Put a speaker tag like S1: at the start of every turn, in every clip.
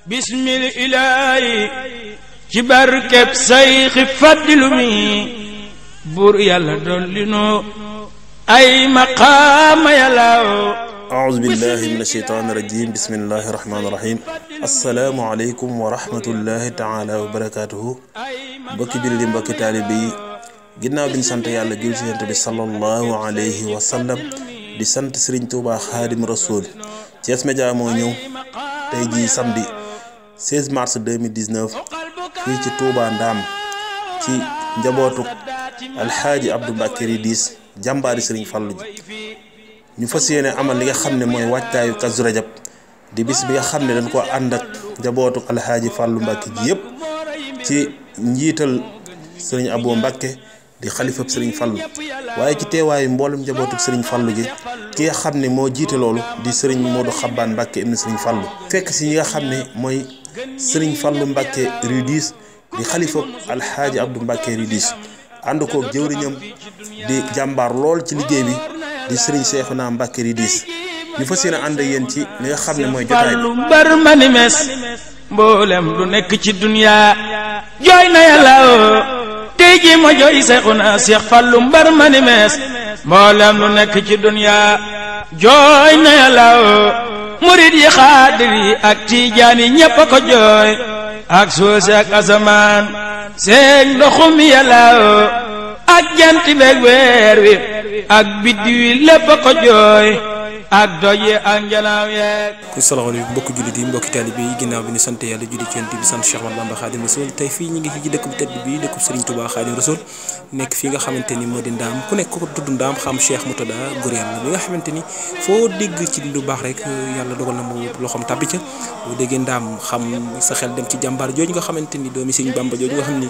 S1: bismil ilaahi ci barkeb sayxi faddilu mi buur yàlla dolli nu ay maqaama yàllaaw
S2: aouzu billahi min asheytaani rajim bismillahi rahmaani rahim assalaamu aleykum wa rahmatullahi taala wa barakaatuhu mbokki jullit yi mbokki taalibe yi ginnaaw bi ñu sant yàlla jul ci Yonent bi sallallahu alayhi wa sallam di sant Serigne Touba Xaadim Rasoul Thiès Média moo ñëw tey jii samedi 16 mars 2019 fii ci Touba Ndaam ci njabootu alxaaji Abdou Mbacké Ridis jàmbaari Serigne Fallou ji ñu fas yéene amal li nga xam ne mooy waajtaayu Kazu Rajab di bis bi nga xam ne dañ ko ànd ak njabootu alxaaji Fallou Mbacké ji yëpp ci njiital Serigne Abou Mbacké di xalifab Serigne Fallou waaye ci teewaayu mboolem njabootu Serigne Fallou gi ki nga xam ne moo jiite loolu di Serigne Modou Xabbaan Mbacké ibn Serigne Fallou fekk si ñi nga xam ne mooy Serigne Fallou Mbacké Ridis di xalifab alxaaji Abdou Mbacké Ridis ànd koog jëwriñam di jàmbaar lool ci liggéey bi di Serigne Cheikhouna Mbacké Ridis ñu fas yéene ànd ak yéen ci li nga xam ne mooy jotaay bi.
S1: mbar ma ni mes mboolem lu nekk ci dunya jooy na yàlla tey ji ma jooy Cheikhouna Cheikh Fallou mbar ma ni mes mboolem lu nekk ci dunya jooy na yàlla murid yi xaadir yi ak tiijaan yi ñépp a ko jooy ak suuf si ak asamaan seen ndoxum yàlla ak jant beeg weer wi ak biddi wi lépp a ko jooy ak doj yi ak njanaaw yeeg.
S3: salaamaaleykum mbokki jullit yi mbokki taalibe yi ginnaaw bi ñu sant yàlla julli ci Yonent bi sant Cheikh Ahmadou Bamba Khadim Rasoul tey fii ñu ngi fi ci dëkk bu tedd bi dëkk Serigne Touba Khadim Rasoul nekk fii nga xamante ni moo di Ndaam ku nekk ko tudd Ndaam xam Cheikh Moutada góor yàlla bi nga xamante ni foo dégg ci lu baax rek yàlla dogal na mu loxoom tàbbi ca boo déggee Ndaam xam sa xel dem ci jàmbaar jooju nga xamante ni doomi Serigne Bamba jooju nga xam ni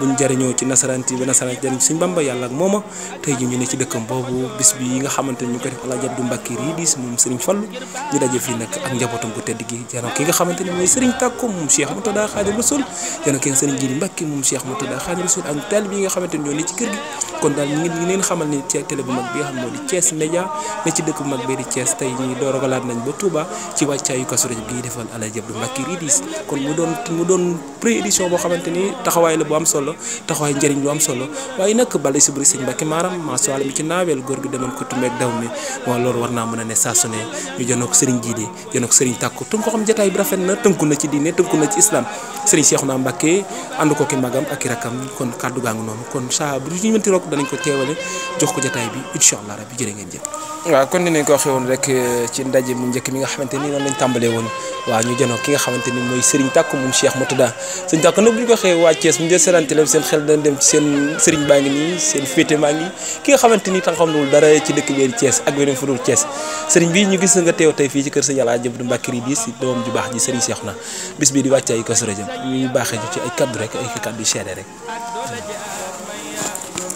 S3: buñ jariñoo ci nasaraan ba nasaraan jariñ Serigne Bamba yàlla ak mooma tey ji ñu ne ci dëkkam boobu bis bi yi nga xamante ni ñu ko def Alaaji Abdou Mbacké Ridis moom Serigne Fallou ñu daje fii nag ak njabootam gu tedd gi jano ki nga xamante ni mooy Serigne Takko moom Cheikh Moutada Khadim Rasoul jano ki nga Serigne Jili Mbacké moom Cheikh Moutada Khadim Rasoul ak taalibe yi nga xamante ni ñoo ne ci kër gi kon daal ñu ngi leen xamal ni ci télé bu mag bi nga xam moo di Thiès Média ne ci dëkk bu mag bi di Thiès tey ñu door a galaat nañ ba Touba ci wàccaayu Kazu Rajab gi defal Alaaji Abdou Mbacké Ridis kon mu doon pré-édition boo xamante ni taxawaay la bu am solo taxawaay njëriñ lu am solo waaye nag bala si bëri sëñ Mbacké maaram macha Allah mi ci naaweel góor gi demoon ko tumeeg daw mi waaw loolu war naa mën a ne saa su ne ñu janook Serigne Jili janook Serigne Takko tënk ko xam jotaay bi rafet na tënku na ci diine tënku na ci islam Serigne Cheikhouna Mbacké ànd ko ki magam ak i rakam kon kàddu gaa ngi noonu kon saa bu ñu mënti rok danañ ko teewale jox ko jotaay bi incha allah rabbi jërë ngeen jëf. waaw kon ni nañ ko waxee woon rek ci ndaje mu njëkk mi nga xamante ni noonu lañ tàmbalee woon waaw ñu janook ki nga xamante ni mooy Serigne Takko moom Cheikh Moutada Serigne Takko nag bu ñu ko waxee waa Thiès bu ñu dee seetaan seen xel dañ dem ci seen Serigne baa ngi nii seen féete maa ngi ki nga xamante ni xam-xamul dara ci dëkk bi Thiès ak beneen fu dul Thiès Serigne bi ñu gis nga teew tey fii ci kër Serigne Alaaji Abdou Mbacké Ridis doom ju baax ji Serigne Cheikhouna bis bii di wàccaay Kazu Rajab ñu baaxee ci ay kaddu rek ay kaddu yu seede rek.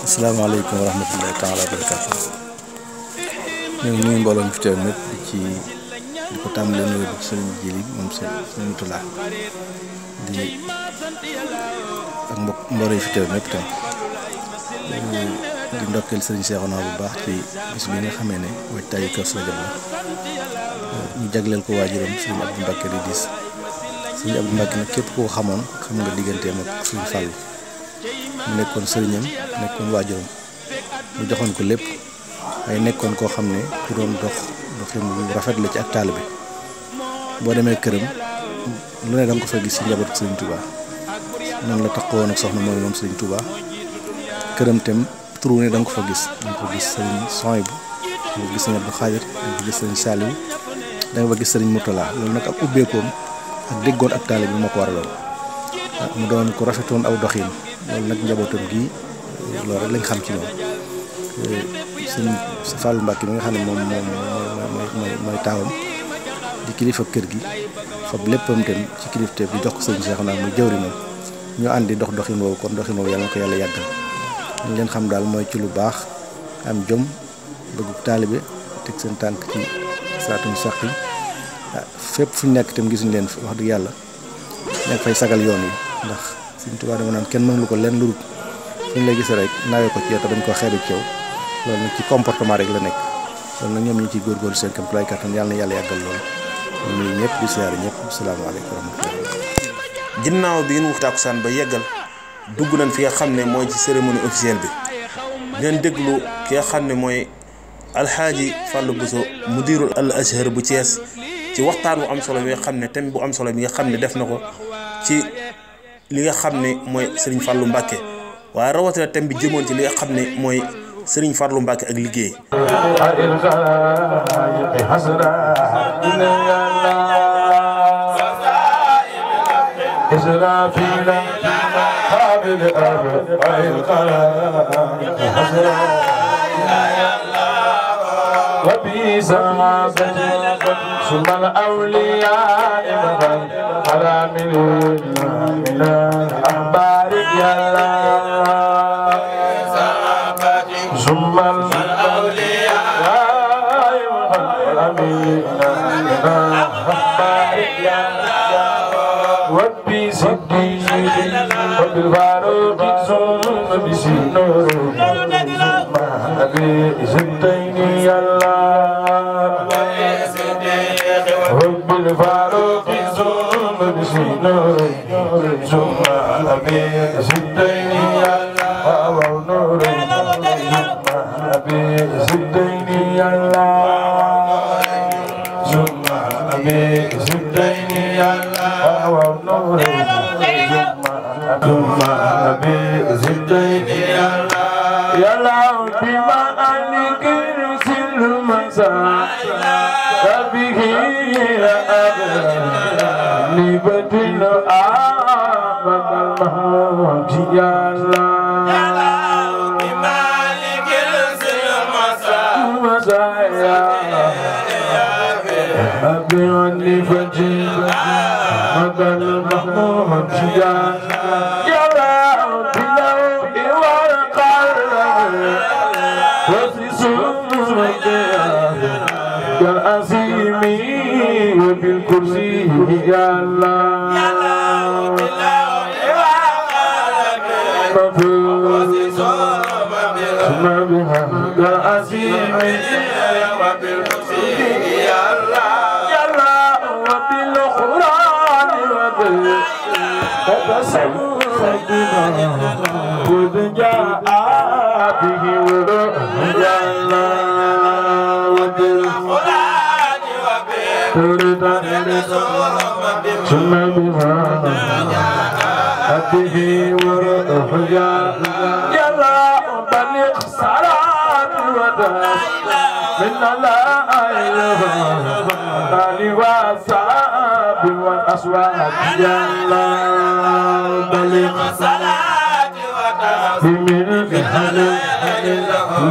S4: asalaamaaleykum wa rahmatullahi taala wa barakaatu ñu ngi nuyu mbooloo mi fi teew ñëpp di ko tàmbalee nuyu di Serigne Jili moom Serigne Moutada di ak mbooloo yi fi teew ñëpp tam di ndokkeel Serigne Cheikhouna bu baax ci bis bi nga xamee ne waajtaayu Kazu Rajab la ñu jagleel ko waajuram Serigne Abdou Mbacké Ridis Serigne Abdou Mbacké nag képp koo xamoon xam nga digganteem ak Serigne Fallou mu nekkoon sëriñam nekkoon waajuram mu joxoon ko lépp waaye nekkoon koo xam ne ku doon doxin bu rafet la ci ak taalibe boo demee këram lu ne da nga ko fa gis ci njabootu Serigne Touba noonu la taxawoon ak soxna mooy moom Serigne Touba këram tam turu ne da nga ko fa gis da nga ko gis Serigne Sohaibou da nga ko gis Serigne Abdou Khadir da nga ko gis Serigne Saliou da nga fa gis Serigne Mourtala loolu nag ak ubbeekoom ak déggoon ak taalibe bi moo ko waraloon mu doon ko rafetoon aw doxin loolu nag njabootam gi loolu rek lañ xam ci moom sëñ Fallou Mbacké mi nga xam ne moom mooy taawam di kilifa kër gi fab léppam tam ci kilifteef di jox ko sëñ Cheikhouna muy jëwriñam ñu àndi doxin woowu kon doxin woowu yàlla na ko yàlla yàggal ñu leen xam daal mooy ci lu baax am jom bëggu taalibe teg seen tànk ci saatum sàq yi fépp fu ñu nekk itam gisuñu leen wax dëgg yàlla nekk fay sagal yoon wi ndax Serigne Touba dama naan kenn mënu ko leen lu dul fu ñu lay gisee rek nawee ko ci yow te bañ koo xeebe ci yow loolu nag ci comportement rek la nekk loolu nag ñoom ñu ciy góorgóorlu seen kéem tolluwaay kattan yàlla na yàlla yàggal loolu nuyu ñëpp di siyaare ñëpp asalaamaaleykum wa rahmatulah.
S2: ginnaaw bi ngeen waxtaan ba yeggal dugg nañ fi nga xam ne mooy ci cérémonie officielle bi ngeen déglu ki nga xam ne mooy alxaaji Fallou Bousso mudirul al azhar bu Thiès ci waxtaan bu am solo bi nga xam ne thème bu am solo bi nga xam ne def na ko ci li nga xam ne mooy Serigne Fallou Mbacké waaye rawatina thème bi jëmoon ci li nga xam ne mooy Serigne Fallou Mbacké ak liggéey.
S5: وبي سماسة ثم الأولياء على من الأخبار يلا ثم الأولياء على من الأخبار يلا وبي صديق وبالفاروق ثم بسنور أبي زدين يلا رب الفاروق ثم بسنور ثم أبي زدين يلا ونور ثم أبي زدين يلا ثم أبي زدين يلا ونور ثم أبي زدين يلا يلا بما أنك رسل المساء به لبدل آمك المهد يلا بما أنك رسل المساء أبي لبدل آمك المهد يلا كالعظيمي وبالكرسي يا الله ما بها كالعظيمي وبالكرسي يا الله وبالقرآن وبالتصديق قد جاء به وروح يا الله ثم بها أبه وروح يلا بلغ صلاة وداع من لا إله إلا وصحاب والأصوات يلا بلغ صلاة وداع من بحلم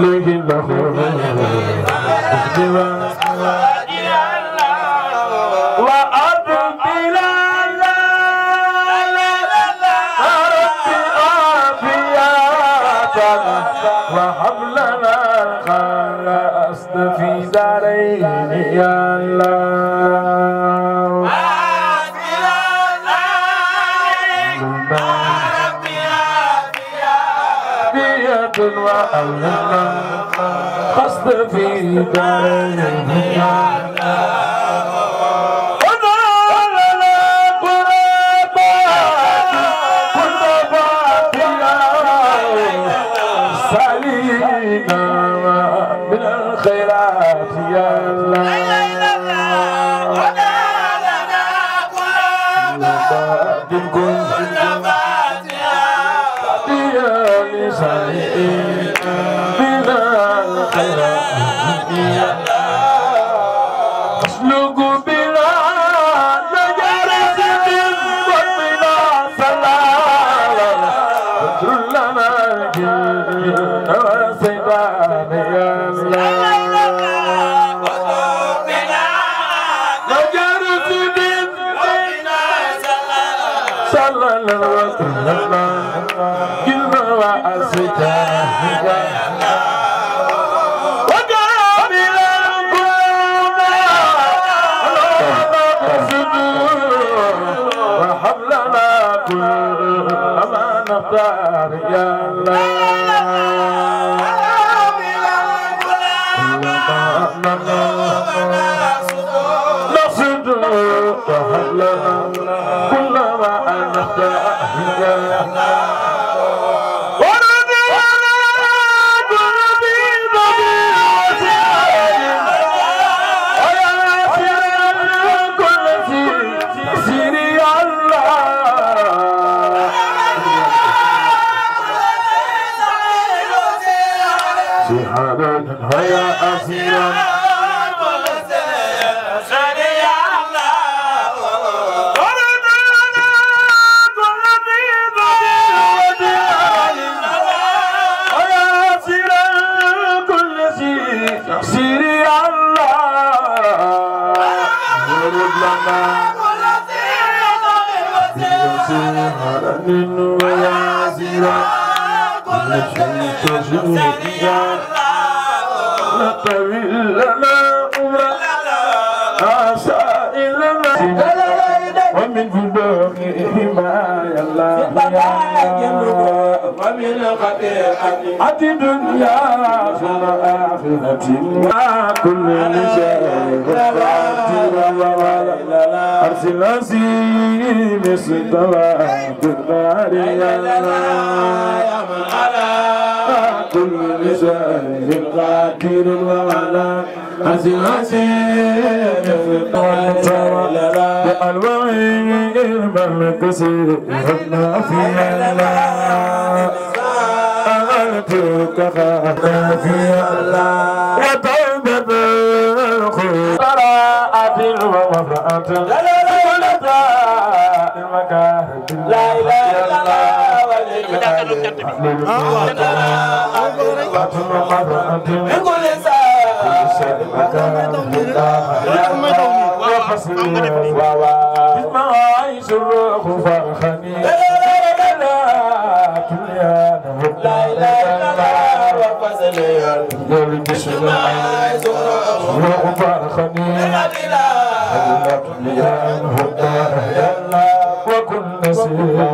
S5: لكن له وهب لنا خلاص في دارين يا الله بيد وأولنا قصد في دارين يا الله من الخيرات يا الله من الخيرات يا الله اسلك بلا نجرة وبلا سلام لنا الجن والسيطان يا نختار يا الله نقصد كل ما نحتاج هيا أسيرا ومن فدوهما يلا ومن خطيئة الدنيا ثم آخرة كل شيء أرسل نسيم استوى بالنار يا من على كل شيء قادر وعلى أرسل نسيم استوى الوعي الملكسي هدنا في الله أهلتك خانا في الله وتوبة الخير براءة ووفاءة ولداء المكارم لا إله إلا وكل سير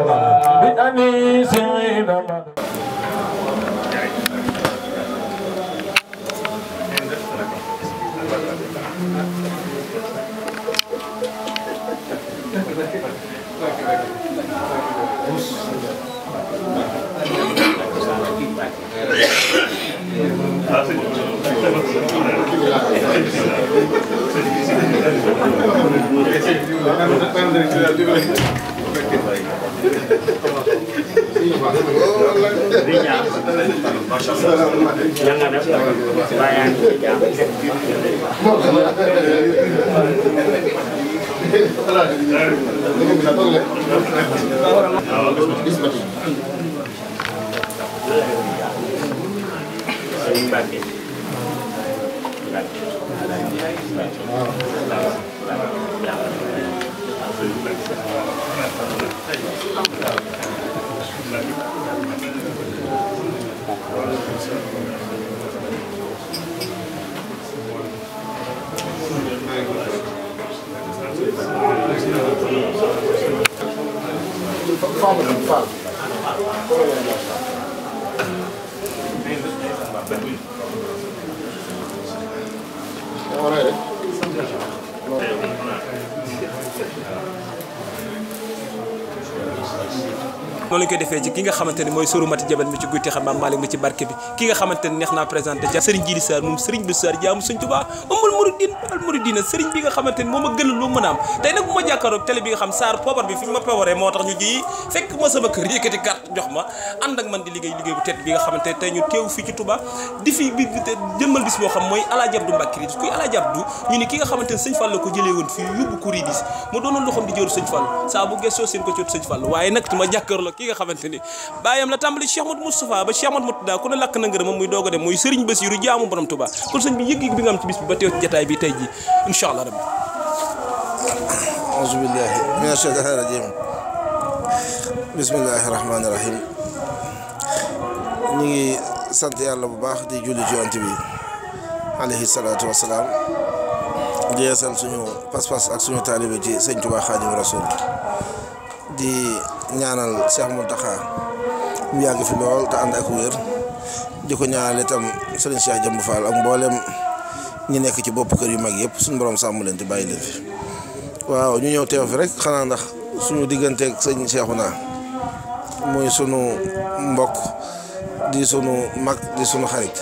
S5: بأنيس عينما
S3: noonu lañ koy defee ci ki nga xamante ni mooy Sourou Mati Jabel mi ci guyti xam maam Malick mi ci barke bi ki nga xamante ni neex naa présenté ja Serigne Djili Sarr moom Serigne bi Sarr jaamu Serigne Touba amul muridin al muridina Serigne bi nga xamante ni moom a gën lu mën a am tey nag bu ma jàkkaaroog télé bi nga xam Sarr poobar bi fi ma pawaree moo tax ñu ji fekk ma sama kër yëkkati carte jox ma ànd ak man di liggéey bu tedd bi nga xamante tey ñu teew fii ci Touba di fi bi jëmmal bis boo xam mooy Alaaji Abdou Mbacké Ridis kuy Alaaji Abdou ñu ni ki nga xamante ni Sëñ Fall la ko jëlee woon fii yóbbu ko Ridis mu doonoon loxoom di jëru Sëñ Fall saa bu gëstoo seen ko ci Sëñ Fall waaye nag ma jàkkaarloo ki nga xamante ni baayam la tàmbali Cheikh Modou Moustapha ba Cheikh Modou Moutada ku ne lakk na ngërëm muy doog a dem muy Serigne Bassirou jaamu borom Touba kon sëñ bi yëg-yëg bi nga am ci bis bi ba teew ci jataay bi tey ji incha allah rabbi
S6: auzu billahi mina shaytaani rajim bismillahi rahmaani rahim ñu ngi sant yàlla bu baax di julli ci yonent bi alayhi salaatu wasalaam di yeesal suñu pas-pas ak suñu taalibe ci sëñ Touba Xaadimu Rasuul di ñaanal Cheikh Mountakha mu yàgg fi lool te ànd ak wér di ko ñaanal itam Serigne Cheikh Jëmb Fall ak mboolem ñi nekk ci bopp kër yu mag yëpp suñu borom sàmm leen te bàyyi leen fi waaw ñu ñëw teew fi rek xanaa ndax suñu digganteeg sëñ Cheikhouna muy sunu mbokk di sunu mag di sunu xarit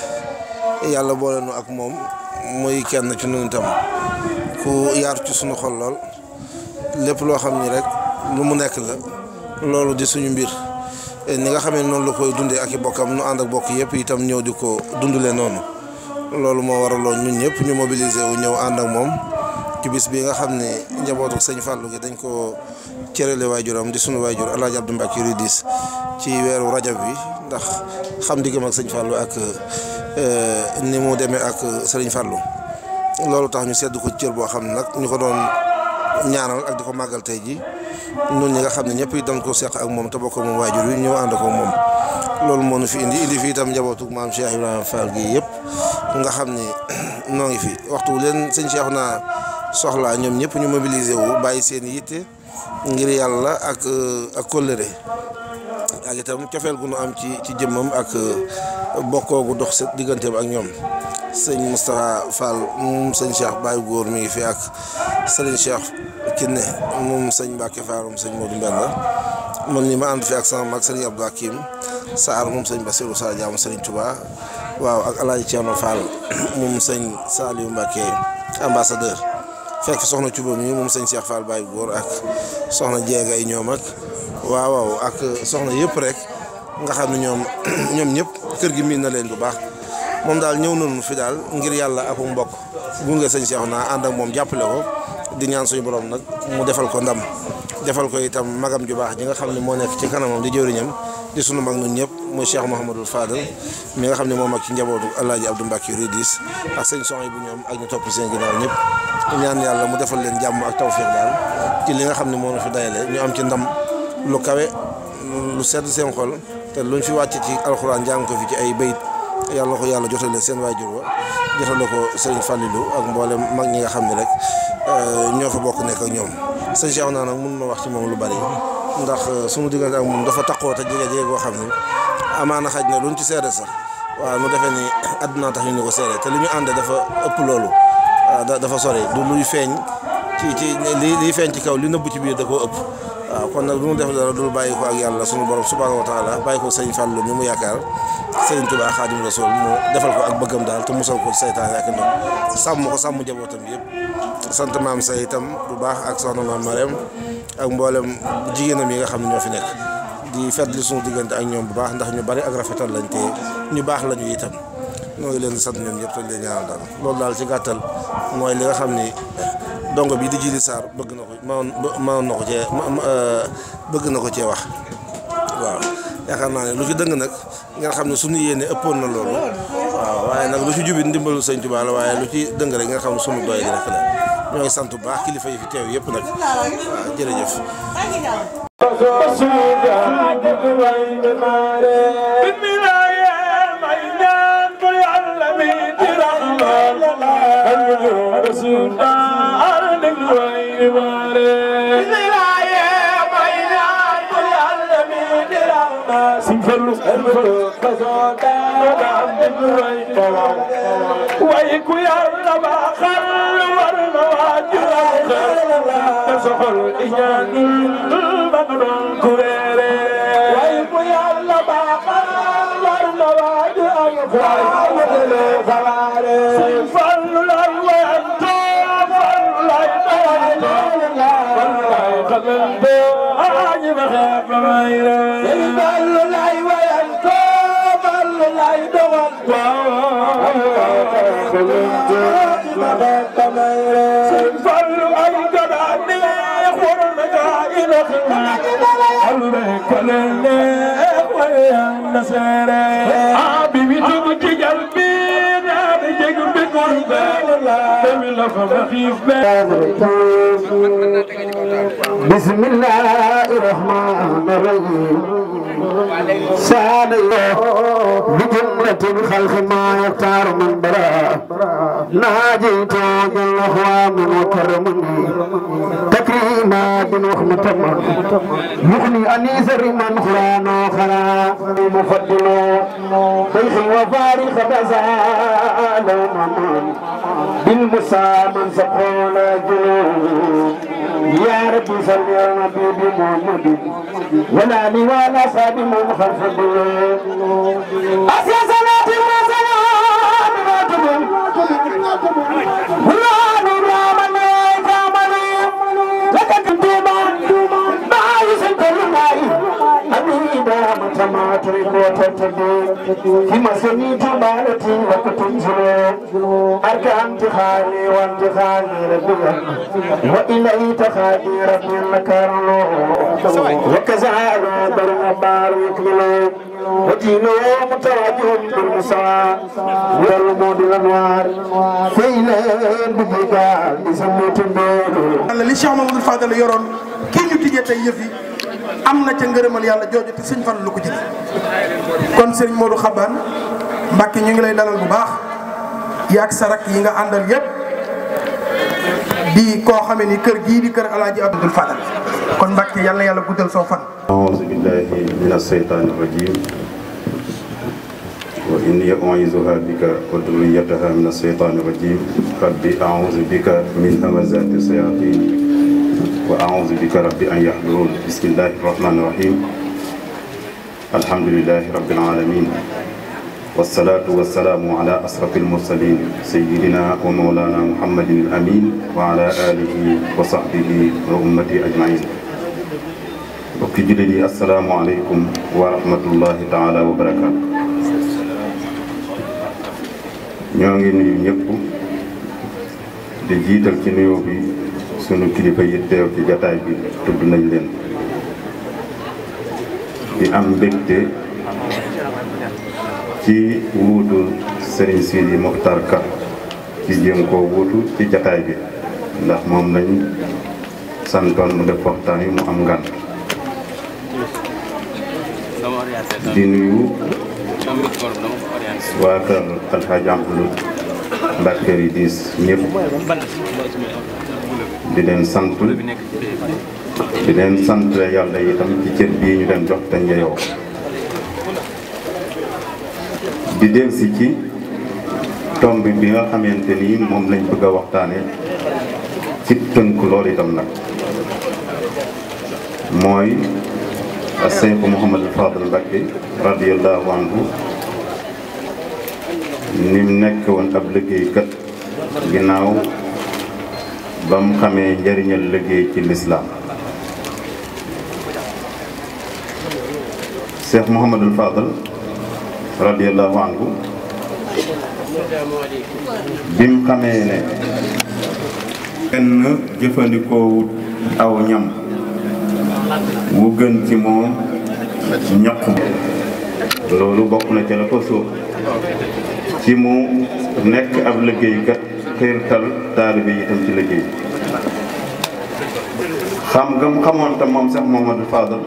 S6: yàlla boole nu ak moom muy kenn ci ñun itam ku yaatu ci sunu xol lool lépp loo xam ni rek lu mu nekk la loolu di suñu mbir ni nga xamee noonu la koy dundee ak i bokkam nu ànd ak bokk yëpp itam ñëw di ko dundulee noonu loolu moo waraloon ñun ñëpp ñu mobiliser wu ñëw ànd ak moom ci bis bi nga xam ne njabootu sëñ Fallou gi dañ ko cërale waajuram di sunu waajur El Hadj Abdou Mbacke Ridis ci weeru rajab bi ndax xam diggam ak sëñ Fallou ak ni mu demee ak sëriñ Fallou loolu tax ñu sedd ko cër boo xam ne nag ñu ko doon ñaanal ak di ko màggal tey ji ñun ñi nga xam ne ñëpp it dañ ko seq ak moom te bokk moom waajur wi ñëw ànd ko moom loolu moo ñu fi indi fi itam njabootu maam Cheikh Ibrahima Fall gi yëpp nga xam ni noo ngi fi waxtu leen sëñ Cheikhouna soxlaa ñoom ñëpp ñu mobiliser wu bàyyi seen yitte ngir yàlla ak kóllëre ak itam cofeel gu nu am ci jëmmam ak bokkoo gu dox sa digganteem ak ñoom sëñ Moustapha Fall moom sëñ Cheikh Baye Góor mi ngi fi ak sëriñ Cheikh Kiné moom sëñ Mbacke Fall moom sëñ Modou Mbenda man ni ma ànd fi ak sama mag sëriñ Abdou Hakim Saar moom sëñ Bassirou Sa Diam sëriñ Touba waaw ak El Hadj Thierno Fall moom sëñ Saliou Mbacke ambassadeur fekk soxna Cuba mi moom sëñ Cheikh Fall Baye Góor ak soxna Jeega ay ñoom ak waaw ak soxna yëpp rek nga xam ne ñoom ñëpp kër gi miin na leen bu baax moom daal ñëw nañu fi daal ngir yàlla ak mbokk gunge sëñ Cheikhouna ànd ak moom jàppale ko di ñaan suñu borom nag mu defal ko ndam defal ko itam magam ju baax ji nga xam ne moo nekk ci kanamam di jëwriñam di sunu mag ñun ñëpp mooy Cheikh Mouhamadul Fadal mi nga xam ne moom ak ci njabootu El Hadj Abdou Mbacke Ridis ak sëñ Soxna bu ñoom ak ñu topp seen ginnaaw ñëpp ñaan yàlla mu defal leen jàmm ak tawfiq daal ci li nga xam ne moo ñu fi dayale ñu am ci ndam lu kawe lu sedd seen xol te luñ fi wàcc ci alxuraan jàng ko fi ci ay bayit yàlla ko yàlla jotale seen waajur wa jotale ko sëriñ Fallilou ak mboolem mag ñi nga xam ne rek ñoo fa bokk nekk ak ñoom sëñ Cheikhouna nag mun ma wax ci moom lu bari ndax suñu diggante ak moom dafa taqoo te jege goo xam ne amaana xaj na luñ ci seede sax waaw mu defee ni àdduna tax ñu ni ko seede te li ñu ànde dafa ëpp loolu dafa sori du luy feeñ ci liy feeñ ci kaw li nëbb ci biir da koo ëpp waaw kon nag du mu def dara dul bàyyi ko ak yàlla sunu borom subhanahu wa taala bàyyi ko sëñ Fallou mi mu yaakaar sëriñ Touba Xaadim Rasul mu defal ko ak bëggam daal te musal ko saytaan ak ndox sàmm ko sàmm njabootam yëpp sant maam say itam bu baax ak soxna maam Marème ak mboolem jigéenam yi nga xam ne ñoo fi nekk di fetli suñu diggante ak ñoom bu baax ndax ñu bari ak rafetal lañ te ñu baax lañu itam ñoo ngi leen di sant ñoom ñëpp te leen ñaanal daal loolu daal ci gàttal mooy li nga xam ni dongo bi di Jili Sarr bëgg na ko mënoon na ko cee bëgg na ko cee wax waaw yaakaar naa ne lu ci dëng nag ngeen xam ne suñu yéene ëppoon na loolu waaw waaye nag lu ci jubit ndimbalu sëñ Tuubaa la waaye lu ci dëng rek nga xam ne suñu doy gi rek la ñoo ngi sant bu baax kilifa yi fi teew yëpp nag waaw jërëjëf
S5: بسم الله الرحمن الرحيم سال الله بجملة الخلق ما يختار من براء ناجيت جل اخوان وكرمني تكريمات وخمة يغني انيس من قران وخرا مفضل بيخ وفارق بزال ومن بالمسا من سقول جنوب يا رب صل على نبي محمد ولا لي ولا صاب من خلف الدين أسيا صلاة وسلام ولا نرى من يكامل لك كنتما ما يسلك الماء أبيدا متما تريد وتتبي كما سميت بالتي وكتنزل أركان تخالي وانتخالي ربي وإليه تخالي ربي المكان وكذا برم بار يكمل ودينه متواجه بالمساء والمود الأنوار فإليه بجيكا لسموت النور
S7: li Cheikh Mamadou Fadal yoroon kii ñu tijjee tey yëf yi am na ca ngërëmal yàlla jooju te sëñ Fallu lu ko jëlee kon sëñ Modou Xabaan Mbàkke ñu ngi lay dalal bu baax yaag sa rak yi nga àndal yépp di koo xamee ni kër gii di kër Alaaji Abdul Fadal kon Mbàkke yal na yàlla guddal soo fan.
S8: أعوذ بالله من الشيطان الرجيم وإني أعيذها بك وذريتها من الشيطان الرجيم رب أعوذ بك من همزات الشياطين وأعوذ بك رب أن يحضرون بسم الله الرحمن الرحيم الحمد لله رب العالمين والصلاة والسلام على أشرف المرسلين سيدنا ومولانا محمد الأمين وعلى آله وصحبه وأمته أجمعين mbokki jullit yi asalaamaaleykum wa rahmatullahi taala wa barakaatu ñoo ngi nuyu ñëpp di jiital ci nuyoo bi sunu kilifa yi teew ci jataay bi tudd nañ leen di am mbégte ci wuutu Serigne Sidi Mokhtar Ka ci jéem koo wuutu ci jataay bi ndax moom lañ santoon mu def waxtaan yi mu am ngànt di nuyu waa kër Alxaaji Amdu Mbàkke Ridis ñëpp di leen sant yàlla itam ci cër bii ñu leen jox te njeyoo di delsi ci tomb bi nga xamante ni moom lañ bëgg a waxtaane ci tënk loolu itam nag mooy Seex Muhammadul Fadal Mbàkke radiyallahu anhu ni mu nekk woon ab liggéeykat ginnaaw ba mu xamee njariñal liggéey ci lislaam Seex Muhammadul Fadal radiyallahu anhu bi mu xamee ne kenn jëfandikoowut aw ñam wu gën ci moom ñaq loolu bokk na ca la ko sóob ci mu nekk ab liggéeykat xiirtal taalibe yi itam ci liggéey xam nga mu xamoon tam moom Seex Muhammadul Fadal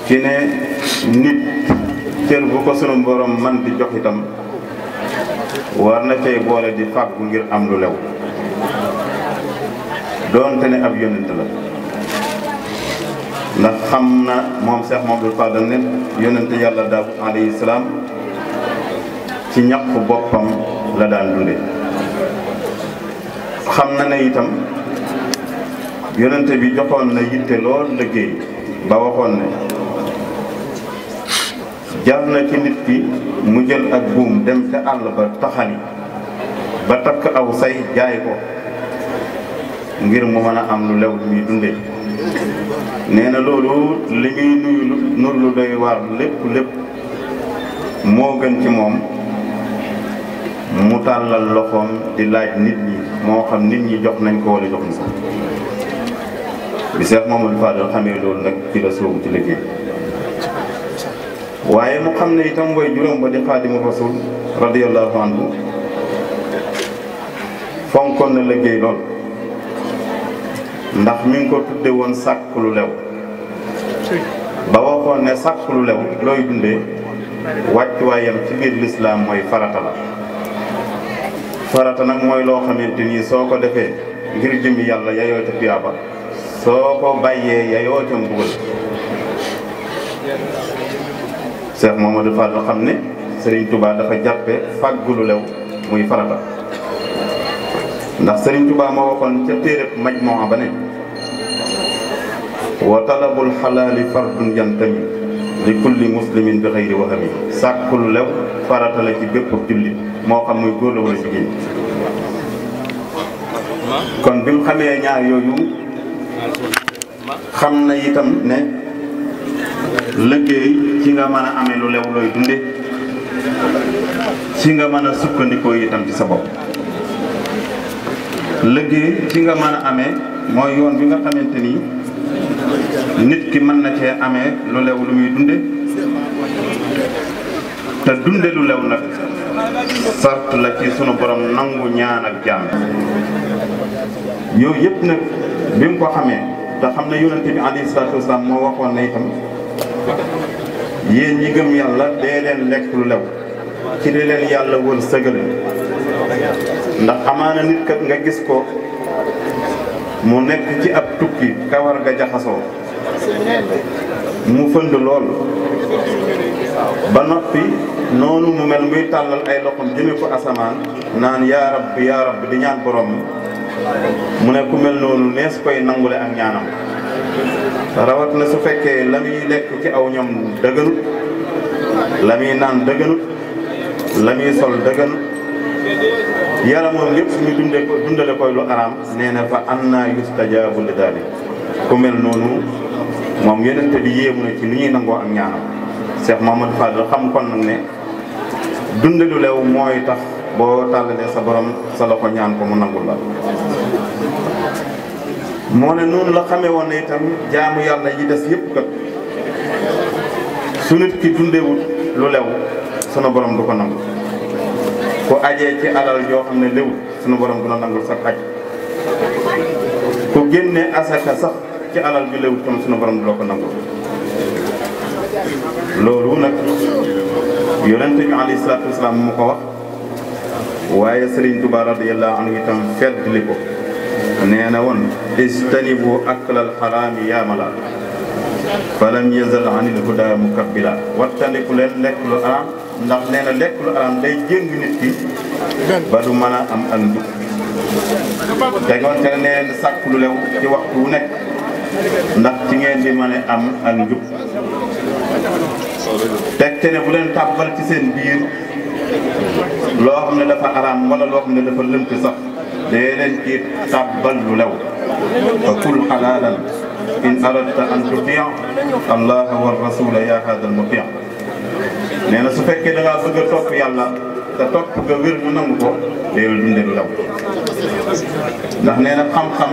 S8: ci ne nit cër bu ko sunu borom man di jox itam war na cay boole di fàggu ngir am lu lew doonte ne ab yonent la ndax xam na moom Seex Muhammadul Fadal ne yonent yàlla Daawud alayhi salaam ci ñaq boppam la daan dunde xam na ne itam yonent bi joxoon na yitte lool liggéey ba waxoon ne jar na ci nit ki mu jël ak buum dem ca àll ba taxani ba takk aw say jaay ko ngir mu mën a am lu lew lu muy dundee nee na loolu li muy nuyu nur lu doy waar lépp moo gën ci moom mu tàllal loxoom di laaj nit ñi moo xam nit ñi jox nañ ko wala jox ñu ko bi Seex Muhammadul Fadal xamee loolu nag ci la soobu ci liggéey waaye mu xam ne itam way juróom ba di Xaadimu Rasuul radiyallahu anhu fonkoon na liggéey lool ndax mi ngi ko tudde woon sàkk lu lew ba waxoon ne sàkk lu lew looy dundee wàccuwaayam ci biir lislaam mooy farata la farata nag mooy loo xamante ni soo ko defee ngir jëmmi yàlla yayoo ca tuyaaba soo ko bàyyee yayoo ca mbugal Seex Muhammadul Fadal xam ne Sëriñ Tuubaa dafa jàppe fàggu lu lew muy farata ndax Sëriñ Tuubaa moo waxoon ca téereb Majmuwa ba ne wa talabul xalaali fardun yantami li kulli muslimin bi xayri wahami sàkku lu lew farata la ci bépp jullit moo xam muy góor la wala jigéen. kon bi mu xamee ñaar yooyu xam na itam ne liggéey ci nga mën a amee lu lew looy dunde ci nga mën a sukkandikoo itam ci sa bopp. liggéey ci nga mën a amee mooy yoon bi nga xamante ni nit ki mën na cee amee lu lew lu muy dunde te dunde lu lew nag sart la ci sunu borom nangu ñaan ak jaam yooyu yëpp nag bi mu ko xamee te xam ne yonente bi alayhi salaatu wasalaam moo waxoon na itam yéen ñi gëm yàlla dee leen lekk lu lew ci li leen yàlla wër sëgale ndax amaana nit kat nga gis ko mu nekk ci ab tukki kawar ga jaxasoo mu fënd lool ba noppi noonu mu mel muy tàllal ay loxoom jëme ko asamaan naan yaa rabbi di ñaan borom mu ne ku mel noonu nees koy nangule ak ñaanam rawat na su fekkee la muy lekk ci aw ñoom dëgganut la muy naan dëgganut la muy sol dëgganut yaramam lépp suñu dundale koy lu araam nee na fa anna yustajaabu li daalik ku mel noonu moom yonente bi yéemu na ci lu ñuy nangoo ak ñaanam. Cheikh Mamadou Fadal xam kon nag ne dunde lu lew mooy tax boo tàllalee sa borom sa loxo ñaan ko mu nangul la. moo ne noonu la xamee woon ne itam jaamu yàlla yi des yëpp kat su nit ki dundewul lu lew sunu borom du ko nangu. ku ajee ci alal yoo xam ne léw sunu borom du la nangul sax aj ku génne asaka sax ci alal bi léw tam sunu borom du la ko nangul. loolu nag yonente bi alayhi salaatu wasalaam mu ko wax waaye Sëriñ Tuubaa radiyallahu anhu itam feddli ko nee na woon istanibu aklal xaraami yaamala falam yazal anil huda mukabbila wattandiku leen lekk lu araam ndax nee na lekk lu araam day jéng nit ki ba du mën a am ak njub tegoon te nee leen sàkk lu lew ci waxtu wu nekk ndax ci ngeen di mën a am ak njub teg te ne bu leen tàbbal ci seen biir loo xam ne dafa araam wala loo xam ne dafa lënt sax dee leen ci tàbbal lu lew fa kul xalaalan in aradta an tutia allaha wa rasula ya hada al mutia nee na su fekkee da ngaa bëgg a topp yàlla te topp nga wér ñu nangu ko déewul dunde lu lew ndax nee na xam-xam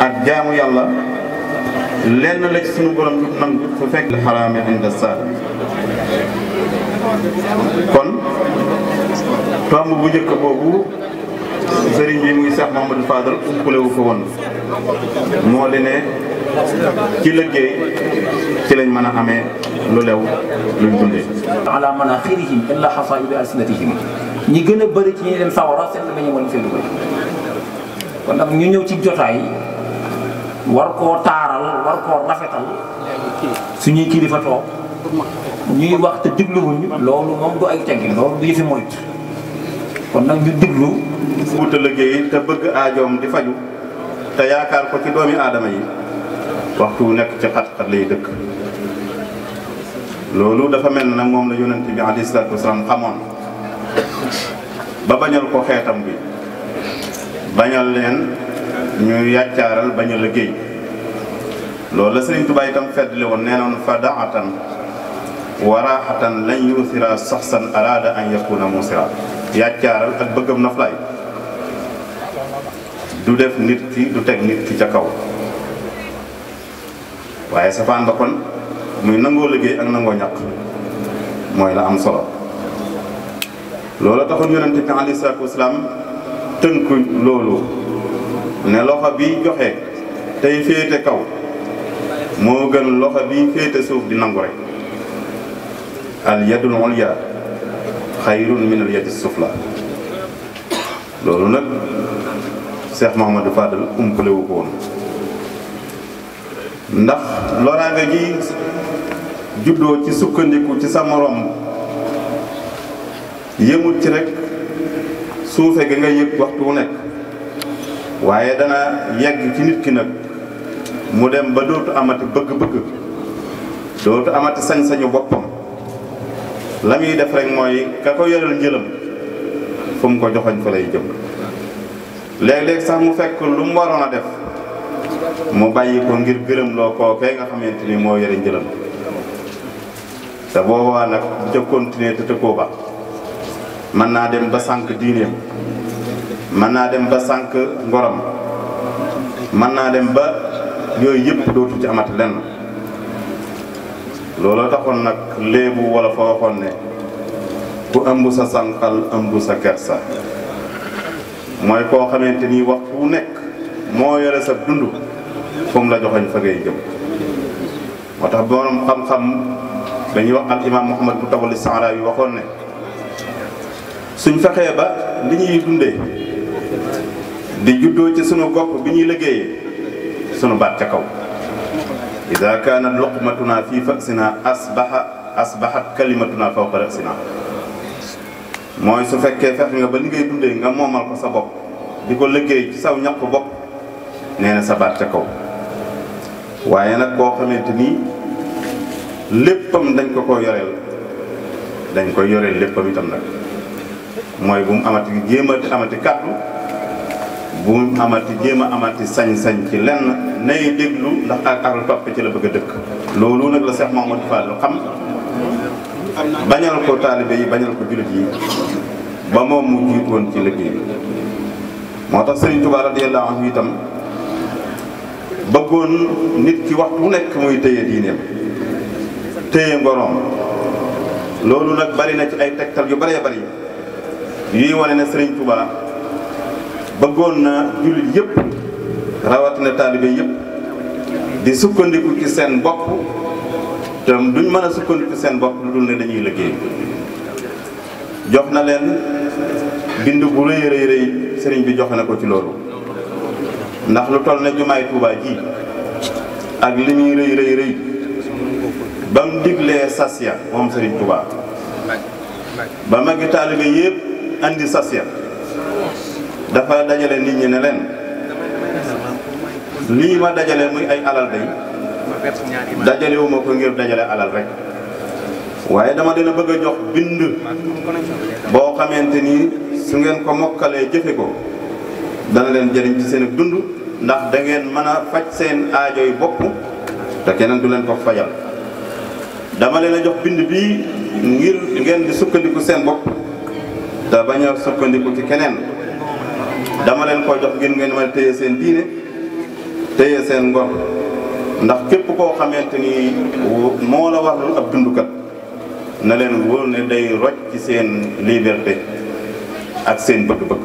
S8: ak jaamu yàlla lenn la ci sunu borom du nangu su fekk xaraame inda saa kon tomb bu njëkk boobu sëriñ bi muy Cheikh Mamadou Fadal umpale wu ko woon moo di ne ci liggéey ci lañ mën a amee lu lew luñ dundee.
S9: ala manaxirihim illa xasaidu alsinatihim ñi gën a bëri ci ñi leen sawara seen la ñu mën seen dugal kon nag ñu ñëw ci jotaay war koo taaral war koo rafetal suñuy kilifa toog ñuy wax te dégluwuñu loolu moom du ay teggin loolu du yëfi moyt kon nag ñu déglu.
S8: wuta liggéey te bëgg aajoom di faju te yaakaar ko ci doomi aadama yi waxtu wu nekk ci xat-xat lay dëkk loolu dafa mel na nag moom la yonent bi alayhi salaatu wasalaam xamoon ba bañal ko xeetam bi bañal leen ñu yàccaaral bañ a liggéey loolu la Sëriñ Tuubaa itam feddli woon nee noon fadaatan waraaxatan lañ yuusira saxsan araada an yakuna musira yàccaaral ak bëggam noflaay du def nit ki du teg nit ki ca kaw waaye safaan ba kon muy nangoo liggéey ak nangoo ñaq mooy la am solo loolu taxoon yonente bi alayhi salaatu wasalaam tënk loolu ne loxo bi joxe tey féete kaw moo gën loxo bi féete suuf di nangu rek al yadul ulya xayrun min al yadi sufla loolu nag Cheikh Mahamadou Fadal umpale wu ko woon ndax loraanga gi juddoo ci sukkandiku ci sa morom yëmut ci rek suufe gi nga yëg waxtu wu nekk waaye dana yegg ci nit ki nag mu dem ba dootu amati bëgg-bëgg dootu amati sañ-sañu boppam la muy def rek mooy ka ko yoral njëlam fu mu ko joxoñ fa lay jëm léeg-léeg sax mu fekk lu mu waroon a def mu bàyyi ko ngir gërëm loo kookee nga xamante ni moo yore njëlam te boobaa nag bu ca continuer te tëkkoo ba mën naa dem ba sànq diineem mën naa dem ba sànq ngoram mën naa dem ba yooyu yëpp dootu ci amati lenn looloo taxoon nag léebu wala fa waxoon ne ku ëmb sa sànqal ëmb sa kersa mooy koo xamante ni waxtu wu nekk moo yore sa dund fu mu la joxoñ fa ngay jëm moo tax borom xam-xam dañuy wax al imam Muhammad bu Tawali Saara yi waxoon ne suñ fexee ba li ñuy dundee di juddoo ci sunu gopp bi ñuy liggéeyee sunu baat ca kaw ida kaanat luqmatuna fii fasina asbahat kalimatuna fawqa rasina mooy su fekkee fex nga ba li ngay dundee nga moomal ko sa bopp di ko liggéey ci saw ñaq bopp nee na sa baat ca kaw waaye nag koo xamante nii léppam dañ ko yoreel dañ koy yoreel léppam itam nag mooy bu mu amati jéemati amati kàddu bu mu amati jéem a amati sañ-sañ ci lenn nay déglu ndax ak topp ci la bëgg a dëkk loolu nag la Cheikh Mamadou Fall xam bañal ko taalibe yi bañal ko jullit yi ba moom mu jiit woon ci liggéey bi moo tax Serigne Touba radiyallahu anhu itam bëggoon nit ki waxtu bu nekk muy téye diineem téye ngoroom loolu nag bari na ci ay tegtal yu bëree bëri yuy wane ne Serigne Touba bëggoon na jullit yëpp rawatina taalibe yëpp di sukkandiku ci seen bopp te duñ mën a sukkandiku seen bopp lu dul ne dañuy liggéey jox na leen bind bu rëy rëy rëy sëriñ bi joxe na ko ci loolu ndax lu toll ne jumaay Touba ji ak li muy rëy rëy rëy ba mu diglee sasya moom sëriñ Touba ba magi taalibe yëpp andi sasya dafa dajale nit ñi ne leen lii ma dajale muy ay alal day dajalewuma ko ngir dajale alal rek waaye dama leen a bëgg a jox bind boo xamante ni su ngeen ko mokkalee jëfe ko dana leen jëriñ ci seen dund ndax da ngeen mën a faj seen aajoy bopp te keneen du leen ko fajal dama leen a jox bind bii ngir ngeen di sukkandiku seen bopp te bañ a sukkandiku ci keneen dama leen ko jox ngir ngeen mën a téye seen diine téye seen ngor ndax képp koo xamante ni moo la warul ab dundukat na leen wóor ne day roj ci seen liberté ak seen bëgg-bëgg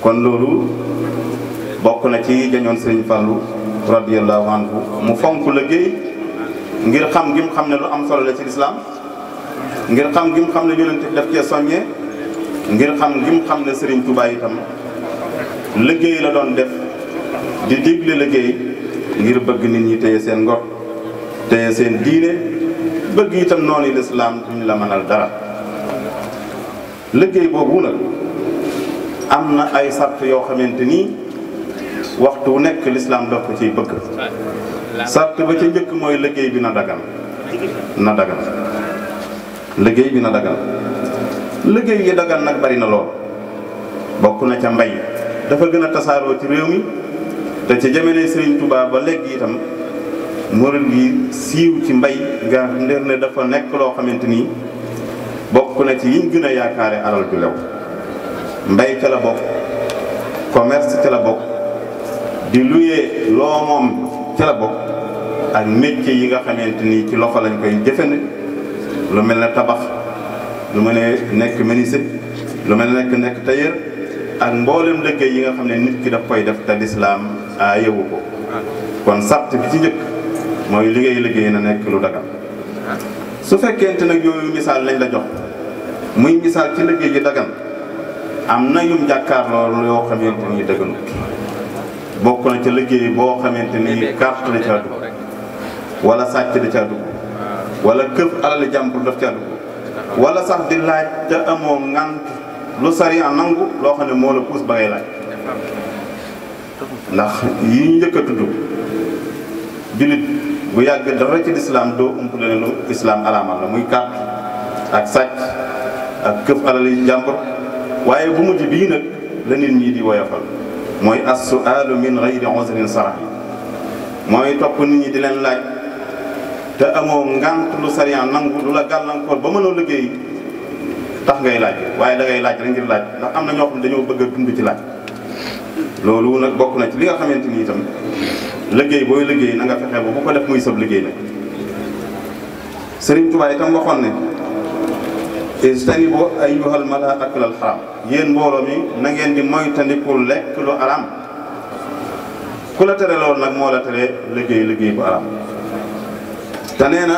S8: kon loolu bokk na ci jañoon Sëriñ Fallu radiyallahu anhu mu fonk liggéey ngir xam gi mu xam ne lu am solo la ci lislaam ngir xam gi mu xam ne yonent bi daf cee soññee ngir xam gi mu xam ne Sëriñ Tuubaa itam liggéey la doon def di digle liggéey ngir bëgg nit ñi téye seen ngor téye seen diine bëgg itam noonu lislaam duñ la mënal dara liggéey boobu nag am na ay sart yoo xamante ni waxtu wu nekk lislaam daf ko ciy bëgg sart ba ca njëkk mooy liggéey bi na dagan liggéey bi na dagan liggéey yi dagan nag bari na lool bokk na ca mbay dafa gën a tasaaroo ci réew mi te ci jamono Serigne Touba ba léegi itam murid gi siiw ci mbay nga ndir ne dafa nekk loo xamante ni bokk na ci yiñ gën a yaakaare alal ju lew mbay ca la bokk commerce ca la bokk di luyee loo moom ca la bokk ak métier yi nga xamante ni ci loxo lañ koy jëfandi lu mel ne tabax lu mel ne nekk menuisier lu mel ne nekk tailleur ak mboolem liggéey yi nga xam ne nit ki daf koy def te lislaam yewu ko kon sart bi ci njëkk mooy liggéey na nekk lu dagal su fekkente nag yooyu misaal lañ la jox muy misaal ci liggéey yi dagan am na yum jàkkaar loolu yoo xamante ni dëgganut bokk na ca liggéey boo xamante ni carte da caa dugg wala sàcc da caa dugg wala këf alal jàmbur daf caa dugg wala sax di laaj te amoo ngant lu sariya nangu loo xam ne moo la puus ba ngay laaj ndax yi ñu njëkk a tudd jullit bu yàgg dara ci lislaam doo ump leen lu islaam alaamal la muy kàtt ak sàcc ak këf alali jàmbur waaye bu mujj bii nag la nit ñi di woyofal mooy as-su'aalu min ghayri uzrin sarih mooy topp nit ñi di leen laaj te amoo ngant lu sariya nangu lu la gàllankoor ba mënoo liggéey tax ngay laaj waaye da ngay laaj rek ngir laaj ndax am na ñoo xam ne dañoo bëgg a dund ci laaj loolu nag bokk na ci li nga xamante ni itam liggéey booy liggéey na nga fexe ba bu ko def muy sab liggéey nag Sëriñ Tuubaa itam waxoon ne ijtanibu ayyuhal malaa aklal xaraam yéen mbooloo mi na ngeen di moytandiku lekk lu araam ku la tere loolu nag moo la tere liggéey bu araam te nee na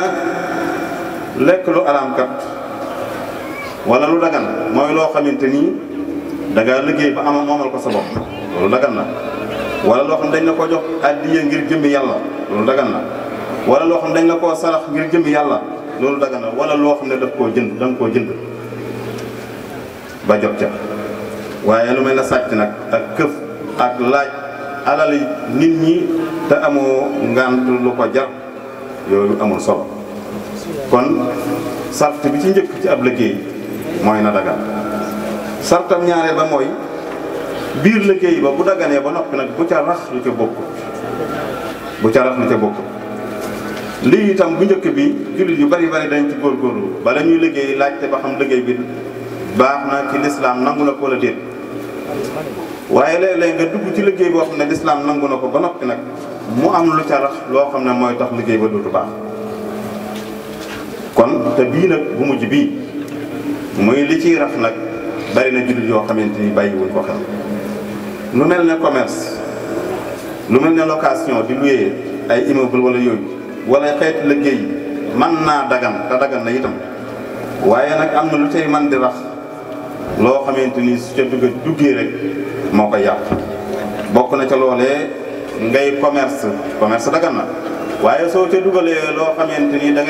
S8: lekk lu araam kat wala lu dagan mooy loo xamante ni da ngaa liggéey ba moomal ko sa bopp loolu dagan na wala loo xam dañ la ko jox addiya ngir jëmmi yàlla loolu dagan na wala loo xam dañ la koo sarax ngir jëmmi yàlla loolu dagan na wala loo xam ne daf koo jënd da nga koo jënd ba jot ca waaye lu mel ne sàcc nag ak këf ak laaj alali nit ñi te amoo ngant lu ko jar yooyu amul solo kon sart bi ci njëkk ci ab liggéey mooy na dagan sartam ñaareel ba mooy biir liggéey ba bu daganee ba noppi nag bu ca rax lu ca bokkut lii itam bu njëkk bi jullit yu bari dañ ci góorgóorlu bala ñuy liggéey laajte ba xam liggéey bi baax na ci lislaam nangu na ko wala déet waaye léeg-léeg nga dugg ci liggéey boo xam ne lislaam nangu na ko ba noppi nag mu am lu ca rax loo xam ne mooy tax liggéey ba dootu baax kon te bii nag bu mujj bii muy li ciy rax nag bari na jullit yoo xamante ni bàyyiwuñ ko xel lu mel ne commerce lu mel ne location di louer ay immeuble wala yooyu wala xeetu liggéey mën naa dagan te dagan na itam waaye nag am na lu cay man di rax loo xamante ni su ca duggee rek moo koy yàq bokk na ca loolee ngay commerce dagan na waaye soo ca dugalee loo xamante ni da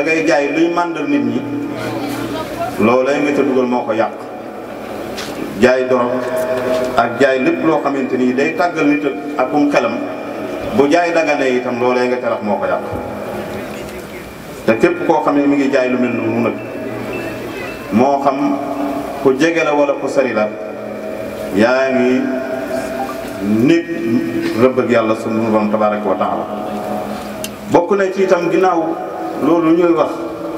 S8: ngay jaay luy màndal nit ñi loolee nga ca dugal moo ko yàq jaay dorog ak jaay lépp loo xamante ni day tàggal nit ak xelam bu jaay daganee itam loolee nga ca rax moo ko yàq te képp koo xam ne mi ngi jaay lu mel noonu nag moo xam ku jege la wala ku sori la yaa ngi nekk rëbbëg yàlla sunu borom tabaraka wa taala bokk na ci itam ginnaaw loolu ñuy wax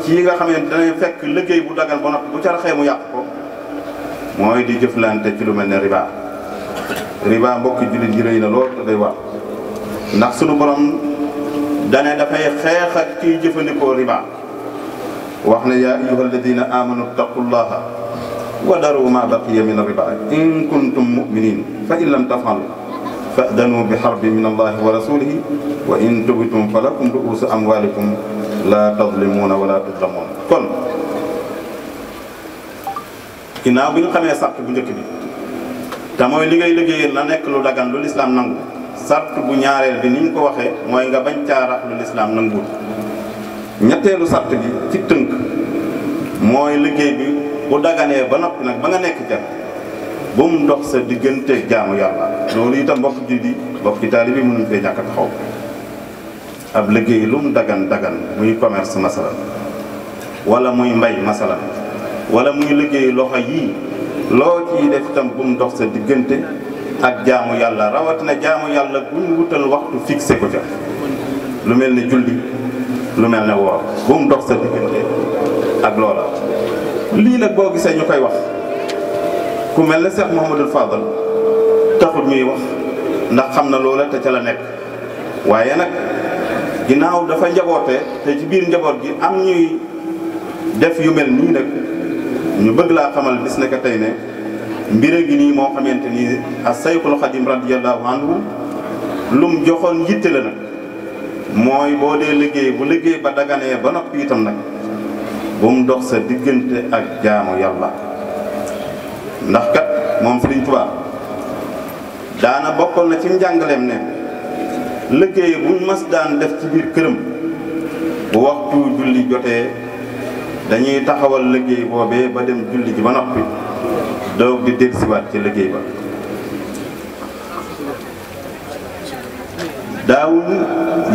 S8: ci yi nga xam ne danañ fekk liggéey bu dagan ba noppi bu ca raxee mu yàq ko mooy di jëflante ci lu mel ne riba mbokki jullit yi rëy na lool te day war ndax sunu borom dane dafay xeex ak kiy jëfandikoo riba wax ne yaa ayyuha alladina amanu taqullaha wa daru ma baqiya min riba in kuntum muminin fa in lam tafal fa'danu bi harbin min allahi wa rasulihi wa in tubtum falakum ru'usu amwalikum la tadlimuna wala tudlamun kon ginnaaw bi ñu xamee sart bu njëkk bi te mooy li ngay liggéeyal na nekk lu dagan lu lislaam nangu sart bu ñaareel bi ni ñu ko waxee mooy nga bañ caarax lu lislaam nanguwul ñetteelu sart bi ci tënk mooy liggéey bi bu daganee ba noppi nag ba nga nekk ca bu mu dox sa digganteeg jaamu yàlla loolu itam mbokk ji di mbokk ci taalibe bi mënuñ fee ñàkk a taxaw ab liggéey lu mu dagan muy commerce masalan wala muy mbay masalan wala muy liggéey loxo yii loo ciy def itam bu mu dox sa diggante ak jaamu yàlla rawatina jaamu yàlla bu ñu wutal waxtu fixé ko ca lu mel ne julli lu mel ne woor bu mu dox sa diggante ak loola. lii nag boo gisee ñu koy wax ku mel ne Cheikh Mouhamadul Fadal taxul ñuy wax ndax xam na loola te ca la nekk waaye nag ginnaaw dafa njaboote te ci biir njaboot gi am ñuy def yu mel nii nag ñu bëgg laa xamal bis ne que tey ne mbir gi nii moo xamante ni as-Sayxul Xadim radiyallahu anhu lum joxoon yitte la nag mooy boo dee liggéey bu liggéey ba daganee ba noppi itam nag bu mu dox sa diggante ak jaamu yàlla ndax kat moom Sëriñ Tuubaa daana bokkoon na ci njàngaleem ne liggéey buñ mas daan def ci biir këram bu waxtu julli jotee dañuy taxawal liggéey boobee ba dem julli ji ba noppi doog di dellusiwaat ci liggéey ba. daawul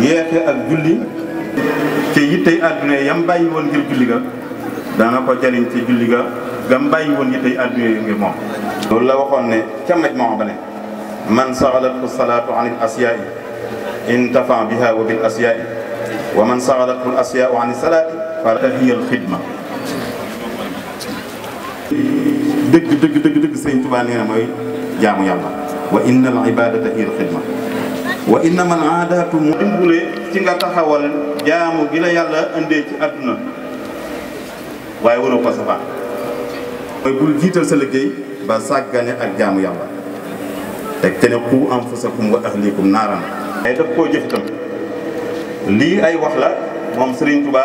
S8: yeexe ak julli ci yittey àdduna yam bàyyi woon ngir julli ga dana ko jariñ ci julli ga gam bàyyi woon yittey àdduna yi ngir moom. loolu la waxoon ne ca Majmuu ba ne man saxalathu salaatu an il asyaai intafa biha wa bil asyaai wa man saxalathu al asyaau an salaati fa hiya al xidma. dëgg Sëriñ Tuubaa nee na mooy jaamu yàlla. wa inna al ibadata hiya al xidma wa inna man aadaatu mu dimbule ci nga taxawal jaamu gi la yàlla indee ci àdduna waaye waroo ko safaan mooy bul jiital sa liggéey ba sàggane ak jaamu yàlla teg te ne qu anfusakum wa ahlikum naaran ay daf koo jëf itam lii ay wax la moom Serigne Touba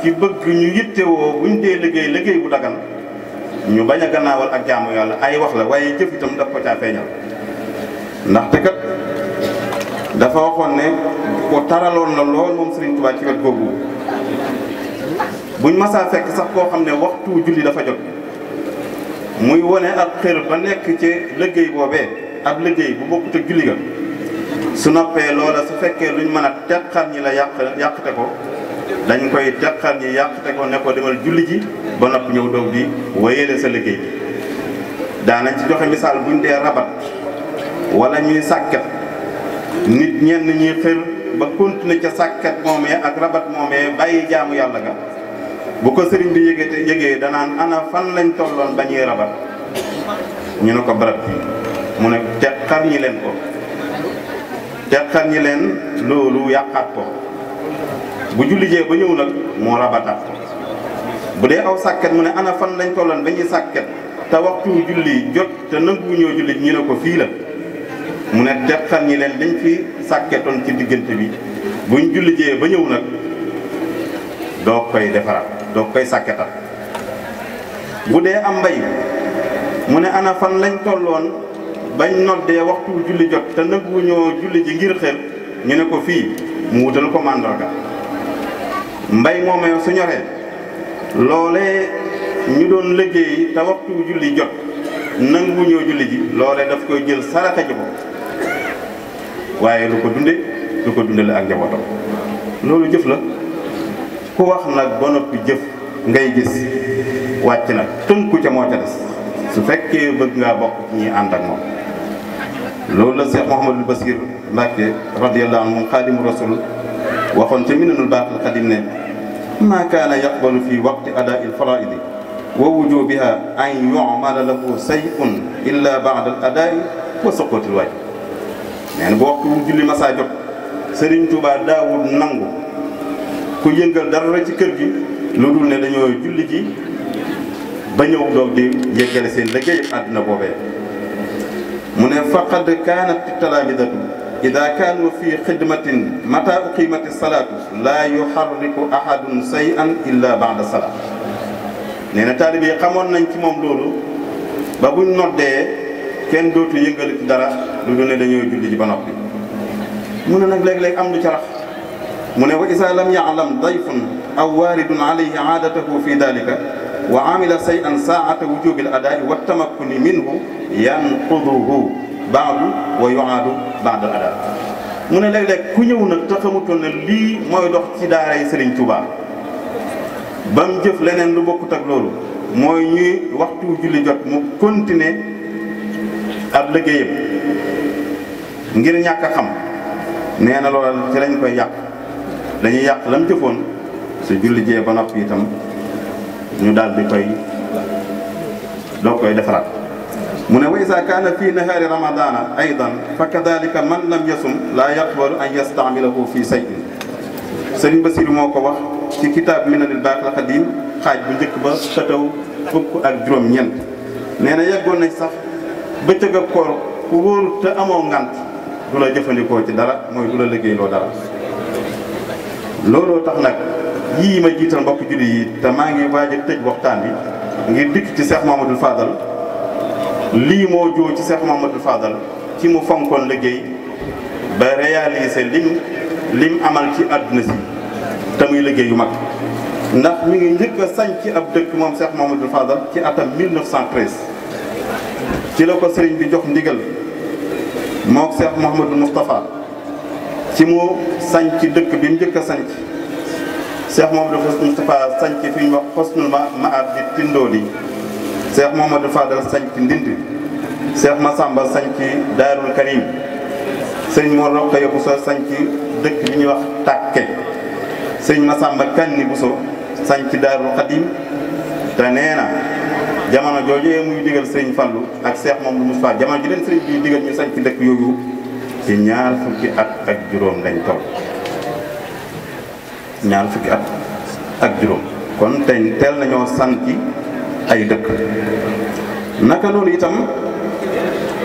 S8: ci bëgg ñu yittewoo buñ dee liggéey bu dagan ñu bañ a gannaawal ak jaamu yàlla ay wax la waaye jëf itam daf ko caa feeñal ndaxte kat dafa waxoon ne ko taraloon la lool moom Serigne Touba ci wet googu buñ masaa fekk sax koo xam ne waxtu julli dafa jot muy wone ak xër ba nekk ci liggéey boobee ab liggéey bu bokkut ak julli ga su noppee loola su fekkee luñ mën a teqal ñi la yàqte ko dañ koy teqal ñi yàqte ko ne ko demal julli ji ba nopp ñëw doog di wéyale sa liggéey bi daanañ ci joxe misaal buñ dee rabat wala ñuy sàkket nit ñenn ñi xër ba continuer ca sàkket moomee ak rabat moomee bàyyi jaamu yàlla ga bu ko sëriñ bi yëgee danaan ana fan lañ tolloon ba ñuy rabat ñu ne ko barab bi mu ne teqal ñi leen ko teqal ñi leen loolu yàqaat ko bu jullijee ba ñëw nag moo rabataat ko bu dee aw sàkket mu ne ana fan lañ tolloon ba ñuy sàkket te waxtu julli jot te nangu ñoo julli ñu ne ko fii la mu ne teqal ñi leen liñ fi sàkketoon ci diggante bi buñ jullijee ba ñëw nag doo koy defaraat doo koy sàkketal bu dee am mbay mu ne ana fan lañ tolloon bañ noddee waxtu julli jot te nangu ñoo julli ji ngir xel ñu ne ko fii mu wutal ko màndarga mbay moomee su ñoree loolee ñu doon liggéey te waxtu julli jot nangu ñoo julli ji loolee daf koy jël saraxa ji ko waaye lu ko dunde la ak njabootam loolu jëf la ku wax nag ba noppi jëf ngay gis wàcc nag tënku ca moo ca des su fekkee bëgg ngaa bokk ci ñuy ànd ak moom loolu la Cheikh Mouhamadul Basir Mbacke radiyallahu anhu xaadimu rasul waxoon ca Minanul Baaqil Qadiim ne maa kaana yaqbalu fi waqti adaa il faraidi wa wujubiha an yumala lahu say'un illa ba'da al adaa'i wa suqutil waajib nee na bu waxtu julli masaa jot Serigne Touba daawul nangu ku yëngal dara ci kër gi lu dul ne dañoo julli ji ba ñëw doog di yeggale seen liggéey àdduna boobee mu ne faqad kaanat talaamidatu ida kaanu fi xidmatin mata uqimati salaatu laa yuharriku ahadun shay'an illa ba'da salaat nee na taalibe yi xamoon nañ ci moom loolu ba buñ noddee kenn dootu yëngal ci dara lu dul ne dañoo julli ji ba noppi mu ne nag léeg-léeg am lu ca rax mu ne wa isa lam ya'lam dayfun aw waaridun alayhi aadatahu fi dalika wa amila shay'an saa'ata wujubil adaa'i wa tamakkuni minhu yanquduhu ba'du wa yu'aadu ba'da al adaa mu ne léeg-léeg ku ñëw nag te xamutoon ne lii mooy dox ci daara yi Serigne Touba ba mu jëf leneen lu bokkut ak loolu mooy ñuy waxtu julli jot mu continuer ab liggéeyam ngir ñàkk a xam nee na loolu ci lañ koy yàq dañuy yàq lam jëfoon su julli jee ba noppi itam ñu daal di koy doo koy defaraat mu ne wa isa kaana fi nahaari ramadana aydan fa kadalika man lam yasum laa yaqbalu an yastamilahu fi shay'in Sëriñ Basiru moo ko wax ci kitaab Minanul Baaqil Qadiim xaaj bu njëkk ba xëtaw fukk ak juróom-ñeent nee na yeggoon nañ sax bëccëg ak koor ku wóor te amoo ngant du la jëfandikoo ci dara mooy du la liggéeyloo dara looloo tax nag yii ma jiital mbokk julli yi te maa ngi waaj a tëj waxtaan bi ngir dikk ci Cheikh Mouhamadoul Fadal lii moo joo ci Cheikh Mouhamadoul Fadal ci mu fonkoon liggéey ba réaliser lim amal ci àdduna si te muy liggéey yu mag ndax mi ngi njëkk a sañ ci ab dëkk moom Cheikh Mouhamadoul Fadal ci atam 1913 ci la ko sëriñ bi jox ndigal mook Cheikh Mouhamadou Moustapha ci mu sanc dëkk bi mu njëkk a sanc Cheikh Mouhamadou Moustapha sanc fi ñu wax Xosnul Maab di Tindoodi Cheikh Mouhamadou Fadal sanc Ndindi Cheikh Massamba sanc Daarul Karim sëriñ Mor Rokhaya Bousso sanc dëkk bi ñuy wax Tàkke sëriñ Massamba Kanni Bousso sanc Daarul Xadim te nee na jamono jooju muy digal sëriñ Fallu ak Cheikh Mouhamadou Moustapha jamono ji leen sëriñ bi digal ñu sanc dëkk yooyu ci ñaar fukki at ak juróom lañ toll ñaar fukki at ak juróom kon tey teel nañoo sanc ay dëkk naka noonu itam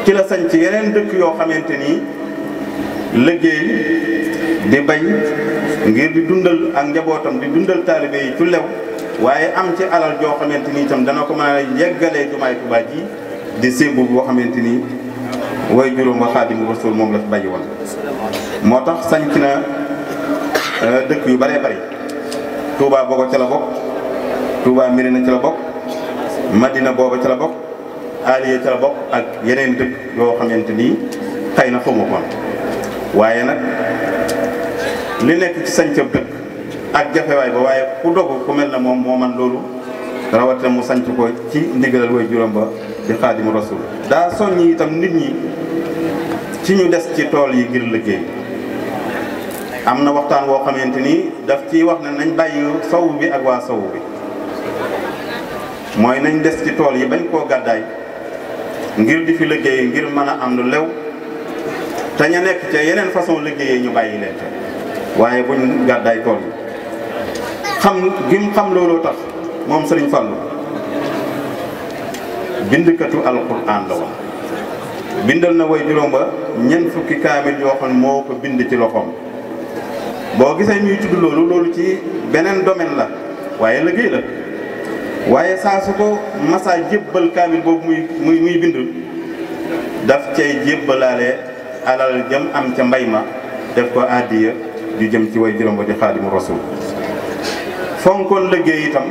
S8: ci la sanc yeneen dëkk yoo xamante ni liggéey di bay ngir di dundal ak njabootam di dundal taalibe yi ci lew waaye am ci alal joo xamante ni itam dana ko mën a yeggalee jumaay Tuubaa ji di sémbu boo xamante ni way juróom wa Xaadimu Rasuul moom la fi bàyyi woon moo tax sanc na dëkk yu bëree bëri Touba booba ca la bokk Touba Mirina ca la bokk Madina booba ca la bokk Aliya ca la bokk ak yeneen dëkk yoo xamante ni xëy na xamu ko waaye nag li nekk ci sancab dëkk ak jafewaay ba waaye ku dogu ku mel na moom moo man loolu rawatina mu sanc ko ci ndigalal way juróom ba di Xaadimu Rasuul daa soññi itam nit ñi ci ñu des ci tool yi ngir liggéey am na waxtaan woo xamante ni daf ciy wax ne nañ bàyyi sowu bi ak waa sowu bi mooy nañ des ci tool yi bañ koo gàddaay ngir di fi liggéey ngir mën a am lu lew te ña nekk ca yeneen façon liggéeyee ñu bàyyi leen ca waaye buñ gàddaay tool yi xam gim xam looloo tax moom Sëriñ Fallu bindkatu alquran la woon bindal na way juróom ba ñeent fukki kaamil yoo xam ne moo ko bind ci loxoom boo gisee ñuy tudd loolu ci beneen domaine la waaye liggéey la waaye saa su ko masaa jébbal kaamil boobu muy bind daf cay jébbalaale alal jëm am ca mbay ma def ko àddiya ju jëm ci way juróom ba di Xaadimu Rasuul fonkoon liggéey itam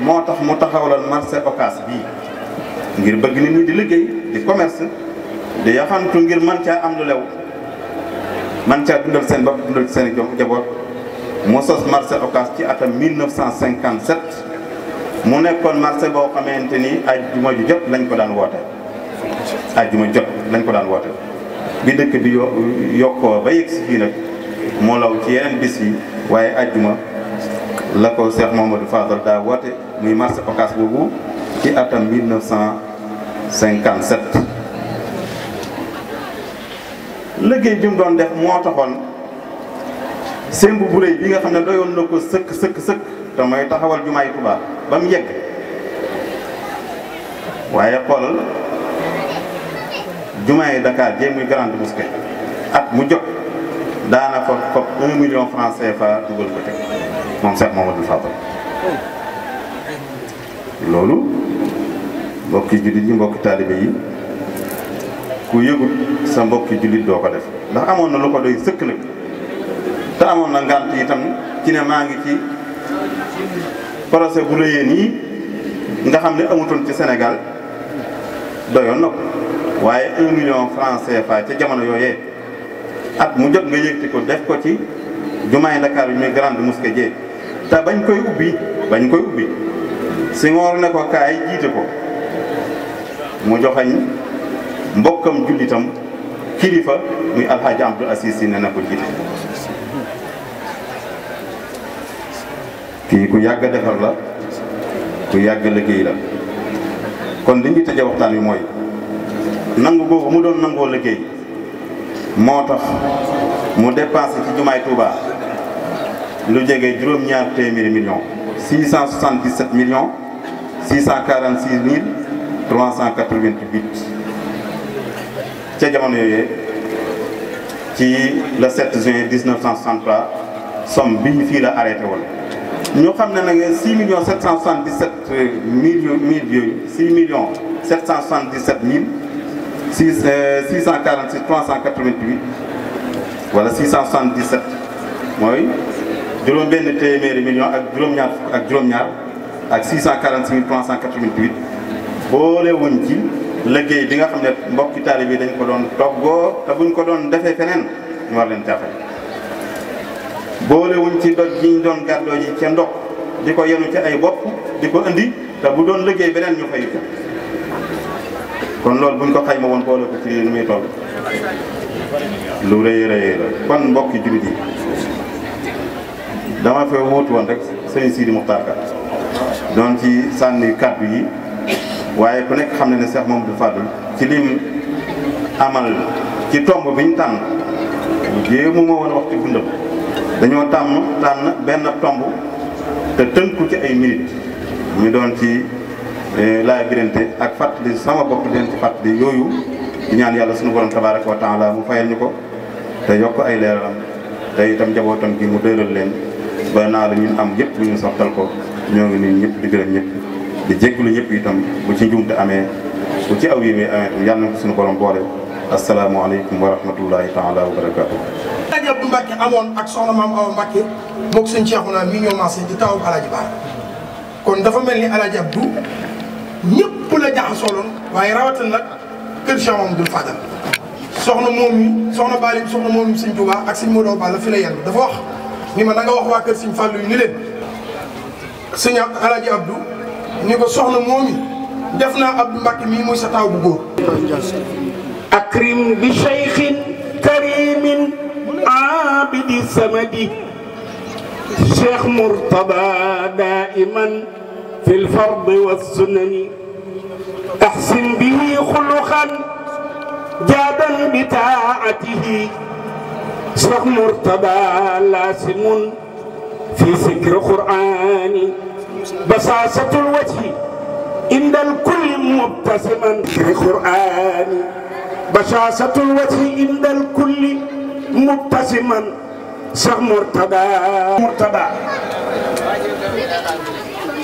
S8: moo tax mu taxawalal marché Ocass bii ngir bëgg nit ñi di liggéey di commerce di yaxantu ngir man caa am lu lew man caa dundal seen bopp dundal seen jaboot mu sos marché Ocass ci atam 1957 mu nekkoon marché boo xamante ni ajjuma ju jot lañ ko daan woote ajjuma jot lañ ko daan woote bi dëkk bi yokkoo ba yegg si fii nag moo law ci yeneen bis yi waaye ajjuma la ko Cheikh Mouhamadou Fadal daa woote muy marché Ocass boobu ci atam 1957 liggéey bi mu doon def moo taxoon sémb bu rëy bi nga xam ne doyoon na ko sëkk te mooy taxawal jumaay Tuubaa ba mu yegg waaye xoolal jumaay Dakar jéem muy grande mosquée at mu jot daana fa fop 1 million francs CFA dugal ko teg moom Cheikh Mouhamadou Fadal loolu mbokki jullit yi mbokki taalibe yi ku yëgut sa mbokki jullit doo ko def ndax amoon na lu ko doy sëkk nag te amoon na ngànt itam ci ne maa ngi ci procès bu rëyee nii nga xam ne amutoon ci Sénégal doyoon na ko waaye 1 million francs CFA ca jamono yooyee at mu jot nga yëgti ko def ko ci jumaay Dakar bi muy grande mosquée jee te bañ koy ubbi Senghor ne ko kaay jiite ko mu joxañ mbokkam jullitam kilifa muy alxaaji Abdou Aziz Sy ne na ko jiite kii ku yàgg defar la ku yàgg liggéey la kon li ñuy tëje waxtaan wi mooy nangu googu mu doon nangoo liggéey moo tax mu dépensé ci jumaay Touba lu jege juróom-ñaar téeméeri millions 677 millions 646 mille 388 ca jamono yooyu ci le 7 juin 1963 somme bii fii la arrêté woon ñu xam ne nag 6 millions 777 mille yooyu 6 millions 777 mille 646 388 wala 677 mooy juróom benn téeméeri millions ak juróom-ñaar fukk ak juróom-ñaar ak 646 388 boole wuñ ci liggéey bi nga xam ne mbokki taalibe yi dañ ko doon toggoo te buñ ko doon defee feneen ñu war leen caa fay boolewuñ ci doj ji ñu doon gàddoo ji ca ndox di ko yenu ci ay bopp di ko indi te bu doon liggéey beneen ñu fay ko kon loolu buñ ko xayma woon boole ko ci nu muy toll lu rëy rëy la kon mbokki jullit yi dama fee wóotu woon rek sëñ Sidi Muxtaar Ka doon ci sànni kàddu yi waaye ku nekk xam ne ne Cheikh Mamadou Fadul ci lim amal ci tomb biñ tànn jéemu ma woon wax ci dundam dañoo tànn benn tomb te tënku ci ay minutes ñu doon ci laay birante ak fàttali sama bopp di leen ci fàttali yooyu di ñaan yàlla suñu borom tabaraka wa taala mu fayal ñu ko te yokk ay leeralam te itam njabootam gi mu dëral leen ba naa la ñun am yëpp ñu sottal ko ñoo ngi nii ñëpp di gërëm ñëpp di jégalu ñëpp itam bu ci njuumte amee bu ci aw yi amee yàlla na ko suñu borom boole asalaamaaleykum wa rahmatullahi taala wa barakaatu.
S7: Alaaji Abdou Mbacke amoon ak soxna maam Awa Mbacke moog sëñ Cheikhouna mi ñoo maasee di taw Alaaji Baara kon dafa mel ni Alaaji Abdou ñëpp la jaxasooloon waaye rawatina nag kër Cheikh Mamadou Fadal soxna moom yi soxna Balim soxna moom yi sëñ Touba ak sëñ Modou Balla fi la yendu dafa wax ni ma da nga wax waa kër sëñ Fallou yi ni leen sëñ Alaaji Abdou ni ko soxna moom yi def naa Abdou Mbacke mii muy sa taw bu góor.
S5: أكرم بشيخ كريم عابد السمد شيخ مرتضى دائما في الفرض والسنن أحسن به خلقا جادا بطاعته شيخ مرتضى لاسم في سكر قرآن بصاصة الوجه عند الكل مبتسما في قرآن بشاشة الوجه عند الكل مبتسما شيخ مرتضى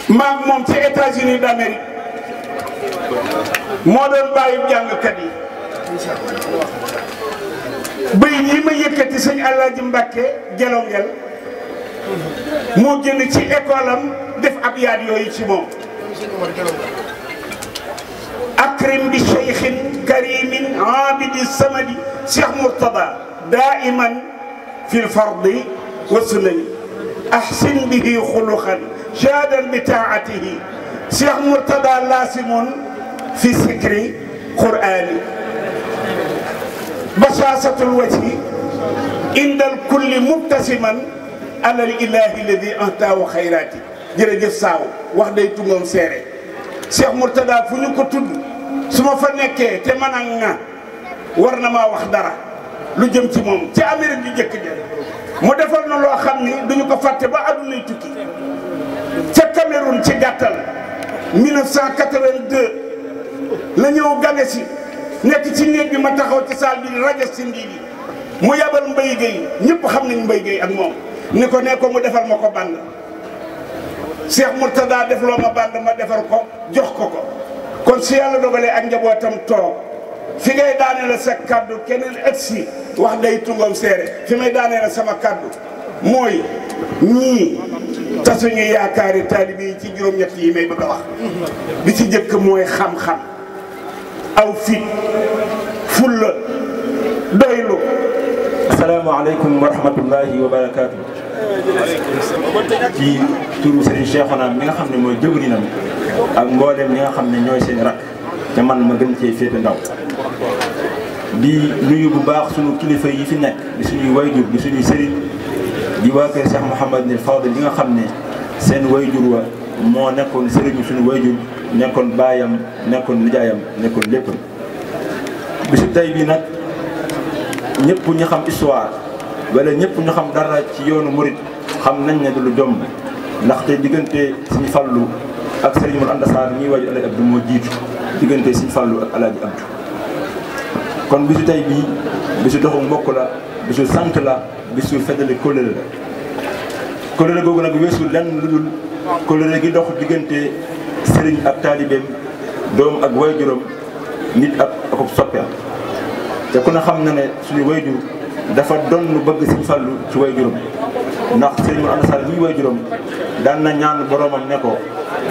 S5: maag moom ci États-Unis d'Amérique moo doon bàyyi jàngkat yi bëy yi ma yëkkati sëñ Alaaji Mbàkke Gelongel moo génn ci école am def ab yaat yooyu ci moom أكرم بشيخ كريم عابد السمد شيخ مرتضى دائما في الفرض والسنن أحسن به خلقا جادا بطاعته شيخ مرتضى لاسم في سكر قرآن بشاشة الوجه عند الكل مبتسما على الإله الذي أهداه خيراته jërëjëf saaw wax day tungoom seere Cheikh Mourtada fu ñu ko tudd su ma fa nekkee te man ak nga war na maa wax dara lu jëm ci moom ci Amérique bi njëkk ja mu defal na loo xam ni duñu ko fàtte ba addunay tukki ca Cameroun ci gàttal 1982 la ñëw gane si nekk ci néeg bi ma taxaw ci saal bi rajo si ndii bi mu yabal Mbaye Gueye ñëpp xam nañ Mbaye Gueye ak moom ni ko ne ko mu defal ma ko band Cheikh Mourtada def loo ma band ma defar ko jox ko ko kon su yàlla dogalee ak njabootam toog fi ngay daane la sa kaddu keneen ëgsi wax day tungoom seere fi may daane la sama kaddu mooy ñii tasuñu yaakaari taalibe yi ci juróom-ñett yi may bëgg a wax bi ci jëkk mooy xam-xam aw fit fulla doylu.
S10: asalaamaaleykum wa rahmatullahi wa barakaatu. ci turu Serigne Cheikhouna mi nga xam ne mooy jëwriñam ak mboolem ñi nga xam ne ñooy seen rak te man ma gën cee féete ndaw di nuyu bu baax sunu kilifa yi fi nekk di suñuy wayjur di suñuy sëriñ di waa kër Cheikh Mouhamadou Fadel li nga xam ne seen wayjur wa moo nekkoon sëriñu suñu wayjur nekkoon baayam nekkoon nijaayam nekkoon lépp bisu tey bi nag ñëpp ñu xam histoire wala ñëpp ñu xam dara ci yoonu murit xam nañ ne du lu jomb ndaxte diggante Sëñ Fallu ak Sëriñ Mor Anta Sarr ñuy waju Alaaji Abdu moo jiitu diggante Sëñ Fallu ak Alaaji Abdu kon bisu tey bii bisu doxu mbokk la bisu sant la bisu feddali kóllëre la kóllëre googu nag weesu lenn lu dul kóllëre gi dox diggante sëriñ ak taalibeem doom ak wayjuram nit ak akub soppeem te ku ne xam na ne suñu wayjur dafa doon lu bëgg Sëñ Fallu ci wayjuram ndax Sëriñ Mor Anta Sarr ñuy wayjuram daan na ñaan boromam ne ko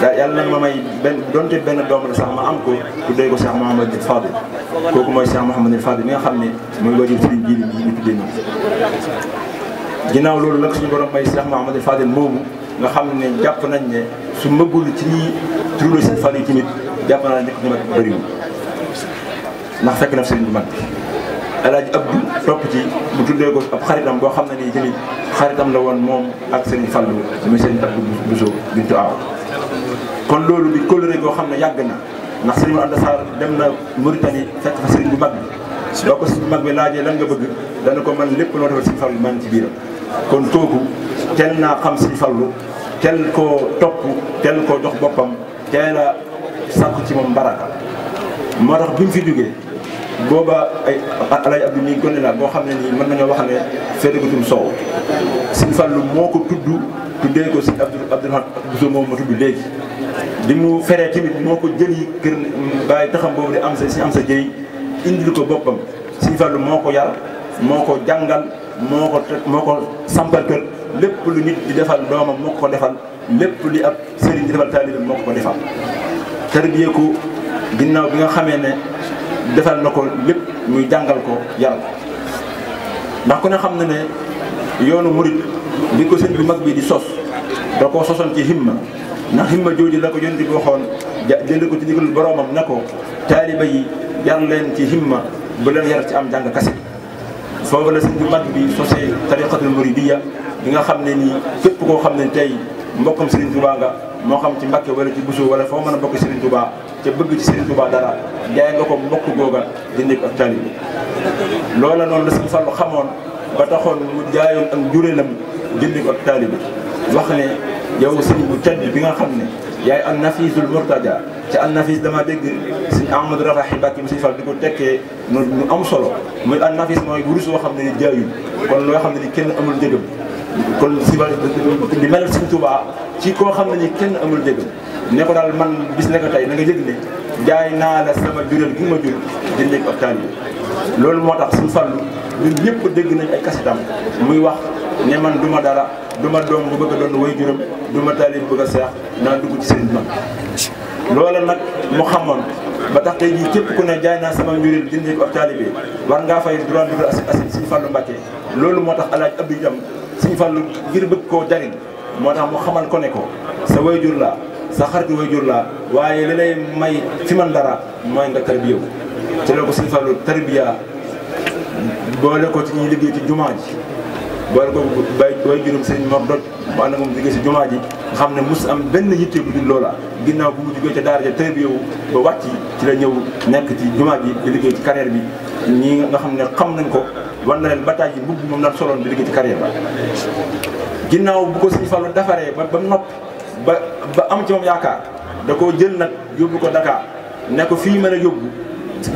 S10: yàlla nag ma may donte benn doom la sax ma am ko tuddee ko Cheikh Mouhamadou Fadil kooku mooy Cheikh Mouhamadou Fadil mi nga xam ne mooy wajur Serigne Djily bi ñu tuddee nii. ginnaaw loolu nag suñu borom may Cheikh Mouhamadou Fadil moomu nga xam ne jàpp nañ ne su mëggul ci ñi turlo si fan yi tamit jàpp naa ne nekk ñu mag bëriwul ndax fekk na Serigne bu mag bi El Hadj Abdou topp ci mu tuddee ko ab xaritam boo xam ne nii tamit xaritam la woon moom ak Serigne Fallou muy Serigne Abdou Bousso bintu Aw kon loolu di kóllëre goo xam ne yàgg na ndax Serigne Anta Sarr dem na Mauritanie fekk fa Serigne bu mag bi boo ko Serigne bu mag bi laajee lan nga bëgg dana ko man lépp loo defal Serigne Fallou maa ngi ci biiram kon kooku teel naa xam Serigne Fallou teel koo topp teel koo jox boppam teel a sàkku ci moom baraka moo tax bi mu fi jógee booba ay Alaaji Abdou mi gone la boo xam ne nii mën nañoo wax ne féetegutum soow Serigne Fallou moo ko tuddee ko Serigne Abdou Bousso moom ma tudd léegi di mu feree tamit moo ko jëli kër bàyyi taxam boobu di am sa jëy indil ko boppam Serigne Fallou moo ko yar moo ko jàngal moo ko sampal kër lépp lu nit di defal doomam moo ko defal lépp li ab sëriñ di defal taalibe moo ko defal tarbiyee ko ginnaaw bi nga xamee ne defal na ko lépp muy jàngal ko yar ko ndax ku ne xam na ne yoonu murit bi ko sëñ bu mag bi di sos da koo sosoon ci himma ndax himma jooju la ko yonent bi waxoon jënd ko ci ndigal boroomam ne ko taaliba yi yar leen ci himma bu leen yar ci am jàng kase foofu la sëñ bu mag bi sosee tariqatul muridiyya bi nga xam ne nii képp koo xam ne tey mbokkam Serigne Touba nga moo xam ci Mbàkke wala ci Bousso wala foo mën a bokk Serigne Touba ca bëgg ci Serigne Touba dara jaay nga ko mbokk googa dindi ko ak taalibe loola noonu la Serigne Fallou xamoon ba taxoon mu jaayoon ak juréelam dindi ko ak taalibe wax ne yow Serigne bu tedd bi nga xam ne yaay an nafisul murtaja ci an nafis dama dégg Serigne Amadou Rafahi Mbàkke mu Serigne Fallou di ko tekkee nu am solo muy an nafis mooy wurus woo xam ne ni jaayul kon loo xam ne ni kenn amul njëgam kon si di mel Serigne Touba ci koo xam ne ni kenn amul njëgam ne ko daal man bis ne ko tey na nga yëg ne jaay naa la sama juréel gi ma jur dindi ko ak taalibe loolu moo tax Serigne Fallou ñun ñëpp dégg nañ ay kasitam muy wax ne man du ma dara du ma doom bu bëgg a doon way juram du ma taalibe bëgg a seex naa dugg ci Serigne mag loola nag mu xamoon ba tax tey jii képp ku ne jaay naa sama njureel dindi ko ak taalibe war ngaa fay droit de asile Serigne Fallou Mbacké loolu moo tax Alaaji Abdou itam Serigne Fallou ngir bëgg koo jariñ moo tax mu xamal ko ne ko sa wayjur la sa xaritu wayjur la waaye li lay may fi man dara mooy nga tarbiya ci la ko Serigne Fallou tarbiya boole ko ci ñuy liggéey ci jumaa ji boole ko way juróom Serigne Mor Doj mu ànd ak moom liggéey ci jumaa ji nga xam ne mus am benn yitte bu dul loola ginnaaw bu mu jógee ca daara ja tarbiya wu ba wàcc ci la ñëw nekk ci jumaa ji di liggéey ci carrière bi ñii nga xam ne xam nañ ko war na leen bataay yi mbubb moom naan soloon di liggéey ci carrière ba ginnaaw bu ko Serigne Fallou defaree ba noppi ba am ci moom yaakaar da koo jël nag yóbbu ko Dakar ne ko fii mën a yóbbu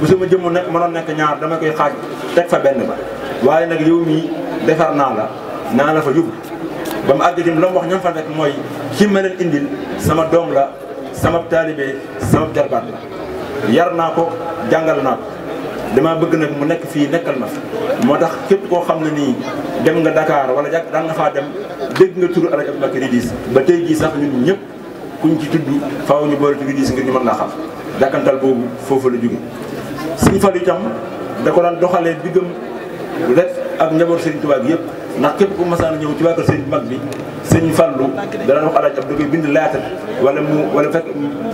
S10: bu sama jëmm nekk mënoon nekk ñaar dama koy xaaj teg fa benn ba waaye nag yow mii defar naa la fa yóbbu ba mu àgg itam la mu wax ñam fa nekk mooy ki ma leen indil sama doom la sama taalibe sama jarbaat la yar naa ko jàngal naa ko dama bëgg nag mu nekk fii nekkal ma fi moo tax képp koo xam ne nii dem nga Dakar wala jàkk daan nga faa dem dégg nga turu Alaaji Abdou Mbacké Ridis ba tey jii sax ñun ñëpp kuñ ci tudd faaw ñu boole ci Ridis ngir ñu mën laa xam dàkkantal boobu foofu la jóge Serigne Fallou itam da ko daan doxalee diggam rek ak njaboot Serigne Touba gi yëpp ndax képp ku masaan ñëw ci waa kër Serigne mag bi Serigne Fallou da daan wax Alaaji Abdou da koy bind lettre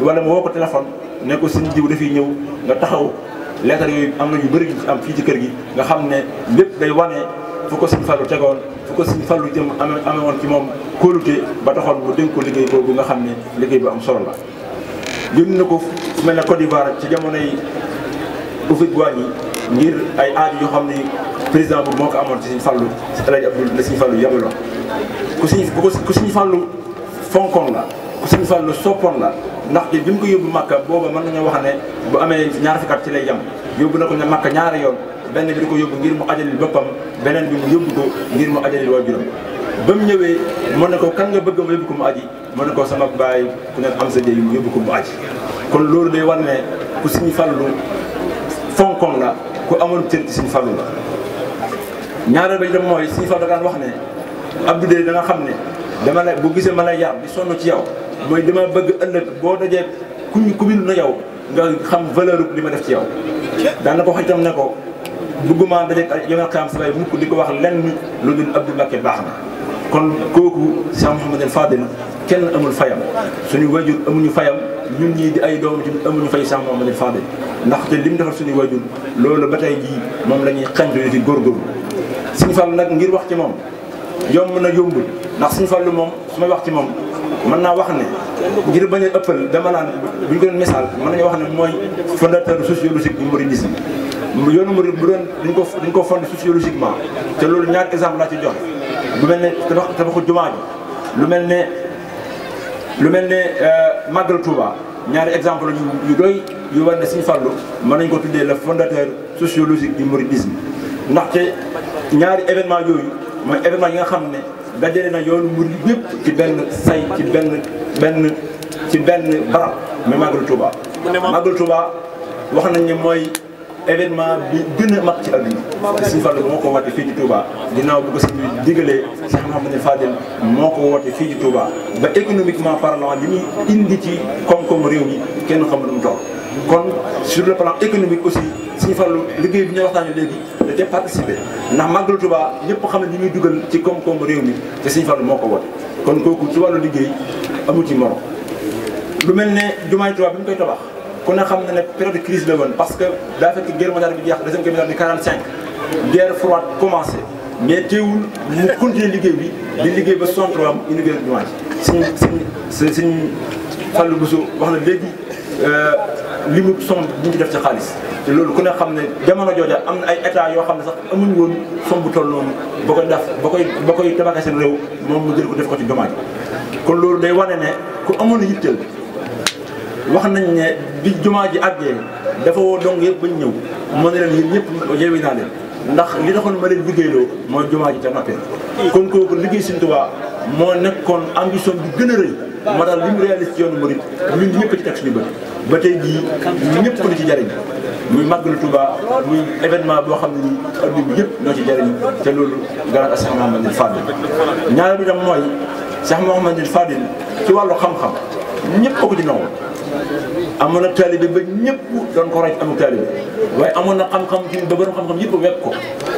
S10: wala mu woo ko téléphone ne ko Serigne jiw dafiy ñëw nga taxaw lettre yooyu am na yu bëri yu am fii ci kër gi nga xam ne lépp day wane fu ko Serigne Fallou tegoon fu ko Serigne Fallou jëm amee woon ci moom kóolute ba taxoon mu dénk ko liggéey boobu nga xam ne liggéey bu am solo la. yónni na ko fu mel ne Côte d'Ivoire ci jamonoy Houphouët-Boigny ngir ay aaju yoo xam ne président boobu moo ko amoon ci Serigne Fallou si Alaaji Abdou la Serigne Fallou yabaloon ku Serigne Fallou fonkoon la ku Serigne Fallou soppoon la ndaxte bi mu ko yóbbu Makka booba mën nañoo wax ne bu amee ñaar fukki at ci lay yem yóbbu na ko ne Makka ñaari yoon benn bi di ko yóbbu ngir mu ajalil boppam beneen bi mu yóbbu ko ngir mu ajalil waajuram ba mu ñëwee mu ne ko kan nga bëgg ma yóbbu ko mu aji mu ne ko sama baay ku ne am sa jëy mu yóbbu ko mu aji kon loolu day war ne ku Serigne Fallou fonkoon la ku amoon cër ci Serigne Fallou la ñaareel ba mooy Serigne Fallou da daan wax ne Abdou de da nga xam ne dama lay bu gisee ma lay yar di sonn ci yow mooy dama bëgg ëllëg boo dajee ku bind na yow nga xam valeur li ma def ci yow. daan na ko wax itam ne ko bëgguma dajeeg yomal xiyam sa bay mukk di ko wax lenn lu dul Abdou Mbacké baax na. kon kooku Cheikh Mouhamadou Fadil kenn amul fayam suñu wajur amuñu fayam ñun ñii di ay doomu ci amuñu fay Cheikh Mouhamadou Fadil ndaxte li mu defal suñu wajur loolu ba tey jii moom la ñuy xañtu di góorgóorlu. Sëñ Fallu nag ngir wax ci moom yomb na yombul ndax Sëñ Fallu moom su may wax ci moom mën naa wax ne ngir bañ a ëppal dama naan bu ñu ko doon misaal mën nañu wax ne mooy fondateur sociologique du mouridisme. yoonu murid bu doon dañ ko fondé sociologiquement te loolu ñaar exemple laa ci joxe lu mel ne tabaxu jumaa ji lu mel ne màggal Touba ñaari exemple yu doy yu war ne Sëñ Fallu mën nañ ko tuddee le fondateur sociologique du mouridisme. ndaxte ñaari événement yooyu mooy événement yi nga xam ne dajale na yoonu murid yëpp ci benn say ci benn barab muy màggal Touba. màggal Touba wax nañ ne mooy événement bi gën a mag ci àdduna Sëñ Fallu moo ko woote fii ci Touba ginnaaw bu ko sëñ bi digalee Cheikh Mouhamadou Fadil moo ko woote fii ci Touba ba économiquement parlant li muy indi ci koom-koom réew mi kenn xamul nu mu toll. kon sur le plan économique aussi Sëñ Fallu liggéey bi ñu waxtaanee léegi da cee participer ndax màggalu Touba ñëpp xam ne li muy dugal ci koom-koom réew mi te Sëñ Fallu moo ko woote kon kooku ci wàllu liggéey amu ci morom. lu mel ne jumaay Touba bi ñu koy tabax ku ne xam na ne période de crise la woon parce que daa fekk guerre mondiale bi jeex deuxième guerre mondiale di 45 guerre froide commencé mais teewul mu continuer liggéey bi di liggéey ba 63 am inauguré jumaa ji Sëñ Fallu Bousso wax na léegi li mu somme bi ñu ci def ci xaalis te loolu ku ne xam ne jamono jooja am na ay état yoo xam ne sax amuñu woon somme bu toll noonu ba koy tabaxee seen réew moom mu jël ko def ko ci jumaa ji kon loolu day wane ne ku amoon na yitteel wax nañ ne bi jumaa ji àggee dafa woo dong yëpp bañ ñëw moo ne leen yéen ñëpp yeewi naa leen ndax li taxoon ma leen liggéeyloo mooy jumaa ji te noppee kon kooku liggéey Sëñ Tuubaa moo nekkoon ambition bi gën a rëy moo tax li mu réalise ci yoonu murid ñun ñëpp ci teg suñu bët ba tey jii ñëpp di ci jariñ muy màggalu Touba muy événement boo xam ne nii adduna bi yëpp ñoo ci jariñ te loolu grâce à Cheikh Mouhamadou Fadil ñaareel bi tam mooy Cheikh Mouhamadou Fadil ci wàllu xam-xam ñëpp ko ci nangu amoon na taalibe ba ñëpp doon ko roy amul taalibe waaye amoon na xam-xam ci ba borom xam-xam yëpp wekk ko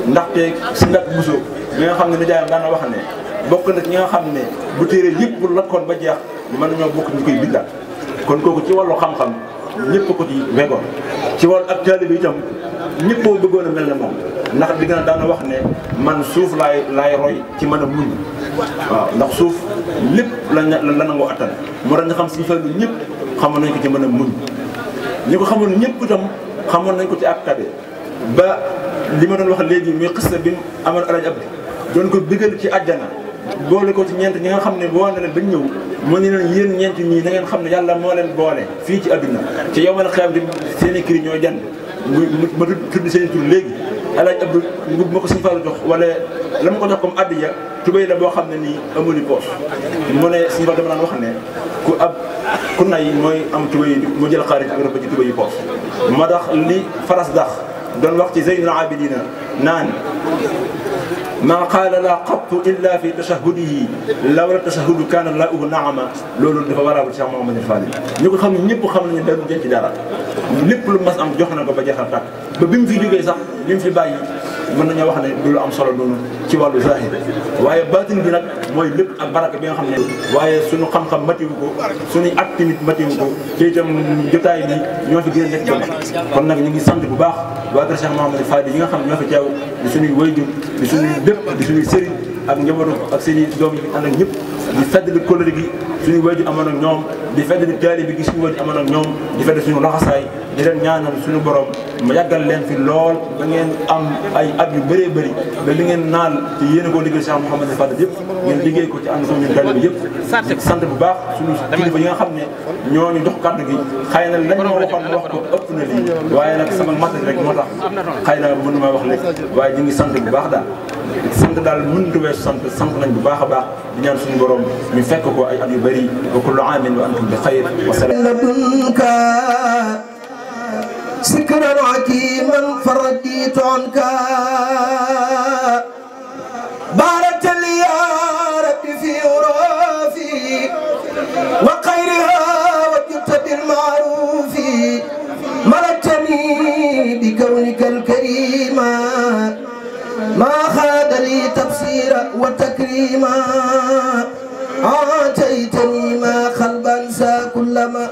S10: ndaxte Sëñ Mbàkke Buso mi nga xam ne nijaayam daan na wax ne bokk na ñi nga xam ne bu téere yëpp bu lakkoon ba jeex mën nañoo bokk ñu koy bindaat kon kooku ci wàllu xam-xam ñëpp ko ci wekkoon ci wàllu ak taalibe itam ñëpp boo bëggoon a mel ne moom ndax di gën a daan wax ne man suuf laay roy ci mën a muñ waaw ndax suuf lépp la nangoo attan moo tax nga xam Sëñ Fallu ñëpp xamoon nañ ko ci mën a muñ ñi ko xamoon ñëpp itam xamoon nañ ko ci ak tabe ba li ma doon wax léegi muy xista bi mu amoon Alaaji Abdu doon ko bëggal ci àjjana boole ko ci ñeent ñi nga xam ne boo na leen bañ ñëw moo ne leen yéen ñeent ñii na ngeen xam ne yàlla moo leen boole fii ci àdduna ci yowmal xiyaam di seen i kër ñoo jand ma tudd seen i tur léegi Alaaji Abdu ngub ma ko Sëñ Fallu jox wala la ma ko jox comme addiya tubéy la boo xam ne nii amuli poos mu ne Sëñ Fallu dama naan wax ne ku nay mooy am tubéy mu jël xaalis ak rëbb ci tubéy yi poos moo tax li faras dax doon wax ci Zeynul Abidina naan maa qaala laa qattu illa fi tashahudihi lawla tashahudu kaana laahu naama loolu dafa waraabu Cheikh Mouhamadou Fadil ñu ko xam ne ñëpp xam nañu dañu jël ci dara lépp lu mas am jox na ko ba jeexal tàkk ba bi mu fi jógee sax li mu fi bàyyi mën nañoo wax ne du lu am solo noonu ci wàllu zahir waaye baatin bi nag mooy lépp ak baraka bi nga xam ne waaye suñu xam-xam matiwu ko suñuy at tamit matiwu ko te itam jotaay bi ñoo fi gën a nekk kon nag ñu ngi sant bu baax waa kër Cheikh Mouhamadou Fadil yi nga xam ne ñoo fi teew di suñuy wayjur di suñuy bépp di suñuy sëriñ ak njabootu ak seen i doom yi fi ànd ak ñëpp di feddali kóllëre gi suñu wayjur amoon ak ñoom di feddali taalibe gi suñu wayjur amoon ak ñoom di feddali suñu laxasaay di leen ñaanal suñu borom ma yàggal leen fi lool ba ngeen am ay at yu bëree bëri ba li ngeen naal ci yéen a koo liggéey Cheikh Mouhamadou Fadil yëpp ngeen liggéey ko ci ànd ko ñun taalibe yëpp sant bu baax suñu kilifa yi nga xam ne ñooñu jox kàddu gi xëy na lañ ma waxoon wax ko ëpp na lii waaye nag sama matal rek moo tax xëy na mënu ma wax léegi waaye ñu ngi sant bu baax daal sant daal mënut a weesu sant nañ bu baax a baax di ñaan suñu borom ñu fekk ko ay at yu bëri wa kullu aamin wa antum bi xayr wa salaam
S11: سكرا عكيما فرديت عنك بارك لي يا ربي في عرافي كريما آتيتني ما قلبا سا كلما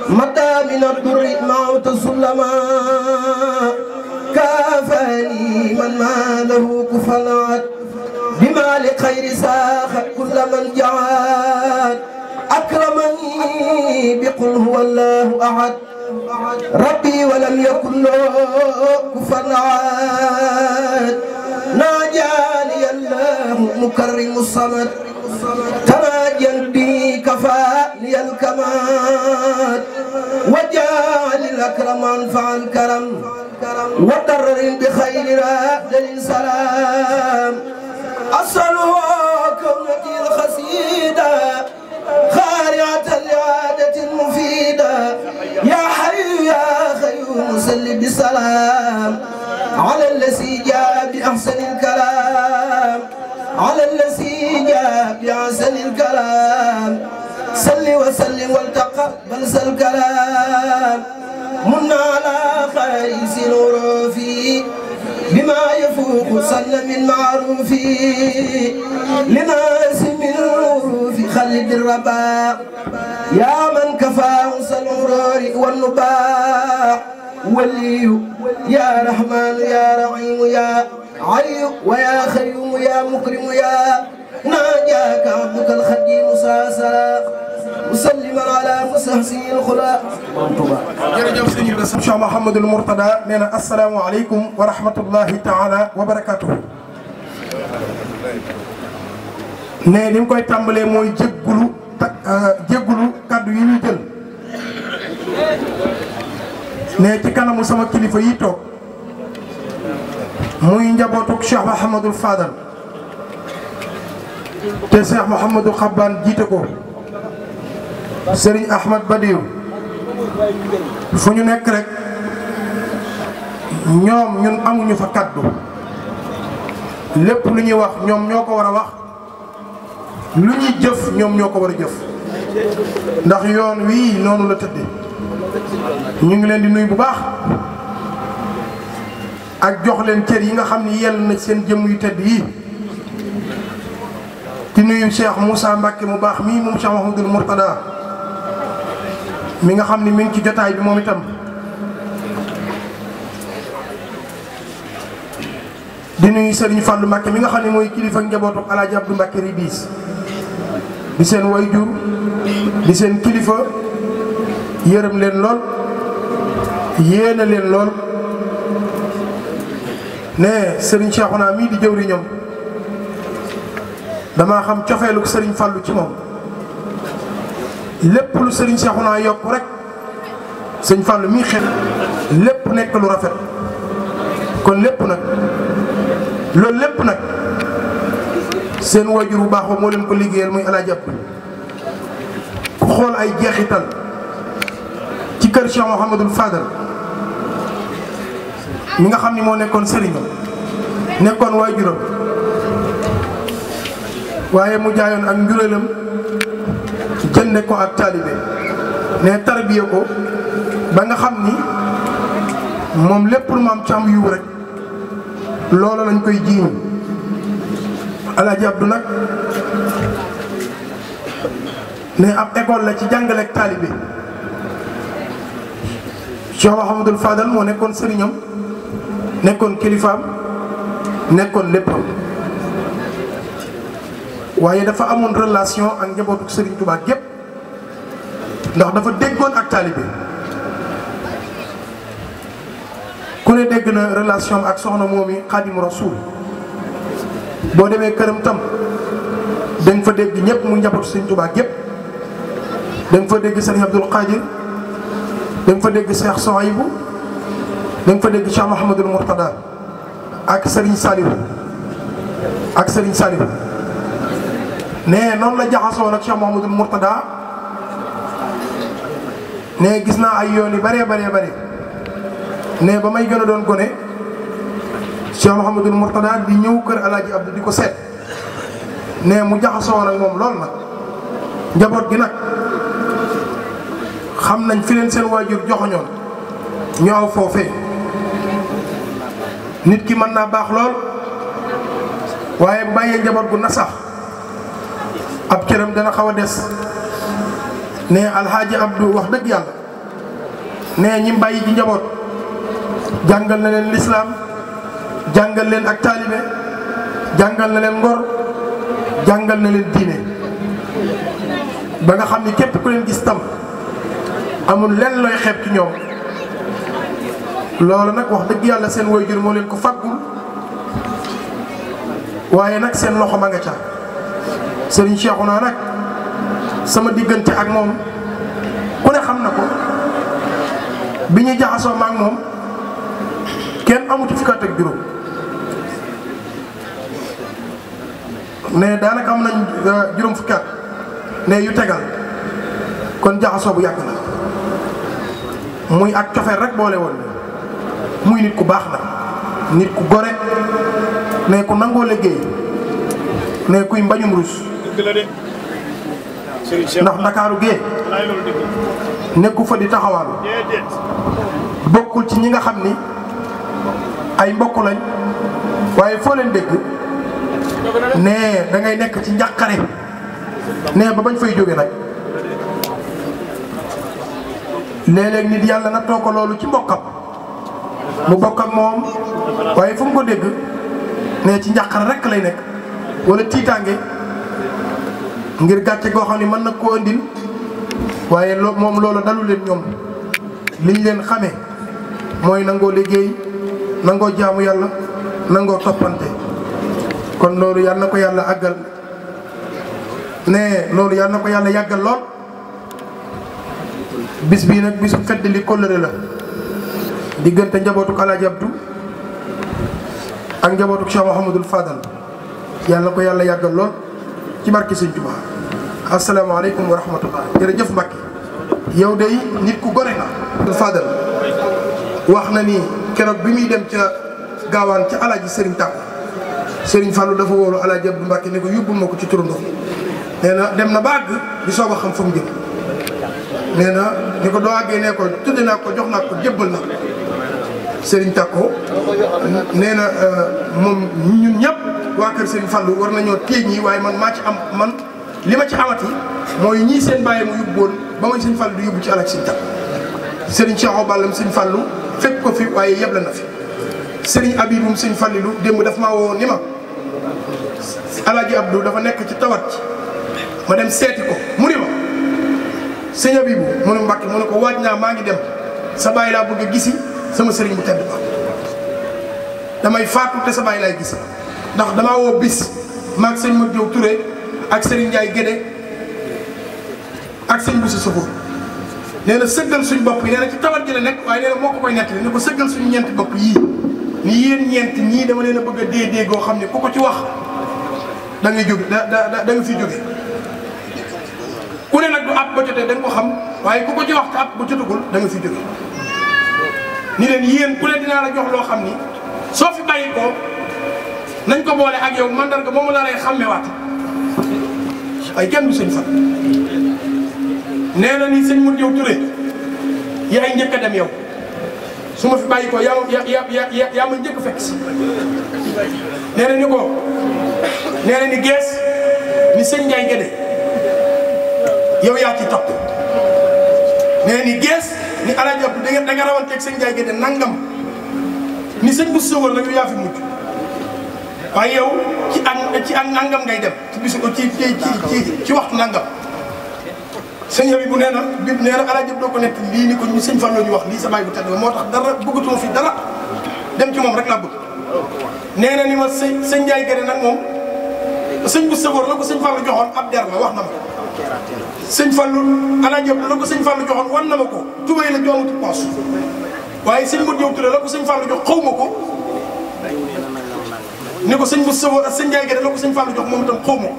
S11: مدى من الضر موت سلما كافاني من ما له كفلات بما لخير ساخ كل من جعاد أكرمني بقل هو الله أحد ربي ولم يكن له كفوا أحد ناجاني الله مكرم الصمد تناجيا به كفاني الكمال وجعل الأكرم أنفع الكرم وضرر بخير راد سلام أسأله كونتي الخسيدة خارعة لعادة مفيدة يا حي يا خيوم صل بسلام على الذي جاء بأحسن الكلام على الذي جاء بأحسن الكلام صل وسلم والتقبل الكلام من على خير سنورفي بما يفوق سن من معروف لناس من العروف خلد الرباء يا من كفاه الغرور والنباع ولي يا رحمن يا رحيم يا عي ويا خيوم يا مكرم يا ناجاك عبدك الخديم ساسا مسلما على مستحسن الخلاق
S7: jërëjëf sëñ Ibra Cheikh Mouhamadul Mourtada nee na asalaamaaleykum wa rahmatullahi taala wa barakatuhu ne li mu koy tàmbalee mooy jéggulu kaddu yi ñu jël ne ci kanamu sama kilifa yi toog muy njabootuk Cheikh Mouhamadul Fadal te Cheikh Mouhamadul Xabbaan jiite ko Serigne Ahmad Badiou fu ñu nekk rek ñoom ñun amuñu fa kaddu lépp lu ñuy wax ñoom ñoo ko war a wax lu ñuy jëf ñoom ñoo ko war a jëf ndax yoon wii noonu la tëdde ñu ngi leen di nuyu bu baax ak jox leen cër yi nga xam ni yell na seen jëmm yu tëdd yi di nuyu Cheikh Moussa Mbacke mu baax mii moom Cheikh Mouhamadoul Mourtada mi nga xam ni mi ngi ci jotaay bi moom itam di nuyu Serigne Fallou Mbacke mi nga xam ne mooy kilifa njabootu Alaaji Abdou Mbacke Ridis di seen wayjur di seen kilifa yërëm leen lool yéena leen lool ne Serigne Cheikhouna mii di jëwriñam damaa xam cofeelu Serigne Fallou ci moom lépp lu Serigne Cheikhouna yokk rek Serigne Fallou mii xel lépp nekk lu rafet kon lépp nag loolu lépp nag seen wajur bu baax ba moo leen ko liggéeyal muy Alaaji Abdu ku xool ay jeexital ci kër Cheikh Mouhamadul Fadal mi nga xam ni moo nekkoon sëriñam nekkoon wajuram waaye mu jaayoon ak njuréelam jënde ko ak taalibe ne tarbiye ko ba nga xam ni moom lépp lu mu am ci am yiw rek loolu lañ koy jiiñ Alaaji Abdu nag ne ab école la ci jàngale ak taalibe Cheikh Mouhamadul Fadal moo nekkoon sëriñam nekkoon kilifaam nekkoon léppam waaye dafa amoon relation ak njabootu Serigne Touba gépp ndax dafa déggoon ak taalibe ku ne dégg na relation ak soxna moom yi Xaadimu Rasuul boo demee këram tam da nga fa dégg ñëpp mu njabootu Serigne Touba gépp da nga fa dégg Serigne Abdoul Qadir da nga fa dégg Cheikh Souhaïbou da nga fa dégg Cheikh Mouhamadul Mourtada ak Serigne Saliou ne noonu la jaxasoo nag Cheikh Mouhamadul Mourtada ne gis naa ay yoon yu bëree bare ne ba may gën a doon gone Cheikh Mouhamadul Mourtada di ñëw kër Alaaji Abdu di ko seet ne mu jaxasoo nag moom lool nag njaboot gi nag xam nañ fi leen seen waajur joxoñoon ñu aw foofee nit ki mën naa baax lool waaye bu bàyyee njaboot gu na sax ab cëram dana xaw a des ne alxaaji Abdou wax dëgg yàlla ne ñi bàyyi ci njaboot jàngal na leen lislaam jàngal leen ak taalibe jàngal na leen ngor jàngal na leen diine ba nga xam ni képp ku leen gis tam amul lenn looy xeeb ci ñoom loolu nag wax dëgg yàlla seen waajur moo leen ko faggul waaye nag seen loxo ma nga ca Serigne Cheikhouna nag sama diggante ak moom ku ne xam na ko bi ñuy jaxasoo ma ak moom kenn amu ci fukki at ak juróom ne daanaka am nañ juróom fukki at ne yu tegal kon jaxasoo bu yàgg la muy ak cofeel rek boole woon muy nit ku baax la nit ku gore ne ku nangoo liggéey ne kuy mbañum rus ndax Ndakaaru gee nekku fa di taxawaalu bokkul ci ñi nga xam ni ay mbokk lañ waaye foo leen dégg ne da ngay nekk ci njàqare ne ba bañ fay jóge nag léeg-léeg nit yàlla na too ko loolu ci mbokkam mu bokk ak moom waaye fu mu ko dégg ne ci njàqare rekk lay nekk wala tiitaange ngir gàcce goo xam ne mën na koo andil waaye moom loolu dalu leen ñoom liñ leen xamee mooy nangoo liggéey nangoo jaamu yàlla nangoo toppante kon loolu yàlla na ko yàlla àggal ne loolu yàlla na ko yàlla yàggal lool bis bii nag bisu fedd li kóllëre la diggante njabootuk Alaaji Abdu ak njabootuk Cheikh Mouhamadul Fadal yàlla na ko yàlla yàggal lool ci barke Sëñ Tuubaa asalaamaaleykum wa rahmatullah jërëjëf Mbacke yow day nit ku gore nga Fadal wax na ni keroog bi muy dem ca gaawaan ca Alaaji Sëriñ Tàkku Sëriñ Fallou dafa wóolu Alaaji Abdu Mbacke ne ko yóbbul ma ko ci turandoo nee na dem na ba àgg di soog a xam fa mu jëm nee na ni ko doo àggee ne ko tudde naa ko jox naa ko jébbal na Sëriñ Tàkku nee na moom ñun ñëpp waa kër Sëriñ Fallou war nañoo téye ñii waaye man maa ci am man li ma ci amati mooy ñii seen bàyyi mu yóbbu woon ba muy Sëriñ Fallou di yóbbu ci Alaaji Sëriñ Tàkku Sëriñ Cheikh Ballam Sëriñ Fallou fekk ko fi waaye yeble na fi Sëriñ Abibum Sëriñ Fallilu démb daf maa woo ni ma Alaaji Abdou dafa nekk ci tawat ci ma dem seeti ko mu ni ma sëñ Abibu mu ne Mbàkke mu ne ko waaj naa maa ngi dem sa bàyyi laa bëgg a gisi sama sëriñ bu tedd ba damay faatu te sa bàyyi laay gis ndax damaa woo bis maag sëñ Mat Jow Touré ak sëriñ Njaay Gédé ak sëñ Boussa Soxo nee na sëggal suñ bopp yi nee na ci tawat ji la nekk waaye nee na moo ko koy nettali ne ko sëggal suñu ñeenti bopp yii ni yéen ñeent ñii dama leen a bëgg a dee goo xam ne ku ko ci wax da ngay jóge da nga fi jóge ku ne nag du àpp ba jotee da nga ko xam waaye ku ko ci wax te àpp ba jotagul da nga fi jóge ni leen yéen ku ne dinaa la jox loo xam ni soo fi bàyyi ko nañ ko boole ak yow mandarga moomu la lay xàmmewaat ay kenn du sëñ fan nee na ni sëñ Modou Diop Touré yaay njëkk a dem yow su ma fi bàyyi ko yaa ma njëkk fekk si nee na ni ko nee na ni gees ni sëñ Ndiaye Gédé yow yaa ci topp nee na ni gees ni Alaaji Abdu da nga rawanteeg sëñ Ndiaye Gédé nangam ni sëñ bu sëwër la yow yaa fi mujj waaye yow ci ak nangam ngay dem ci bisu ci waxtu nangam sëñ bi bu nee na Alaaji Abdu doo ko nekk lii ni ko ñu sëñ Fallu ñu wax lii sa baay bu tedd moo tax dara bëggatuma fi dara dem ci moom rek laa bëgg nee na ni ma sëñ Ndiaye Gédé nag moom sëñ bu sëwër la ko sëñ Fallu joxoon ab der la wax na ma sëñ Fallu Alaaji Abdu la ko sëñ Fallu joxoon wan na ma ko tubéy la joomati poos waaye sëñ Modou Diop Touré la ko sëñ Fallu jox xaw ma ko ni ko sëñ bu sëwër ak sëñ Ndiaye Gédé la ko sëñ Fallu jox moom itam xaw ma ko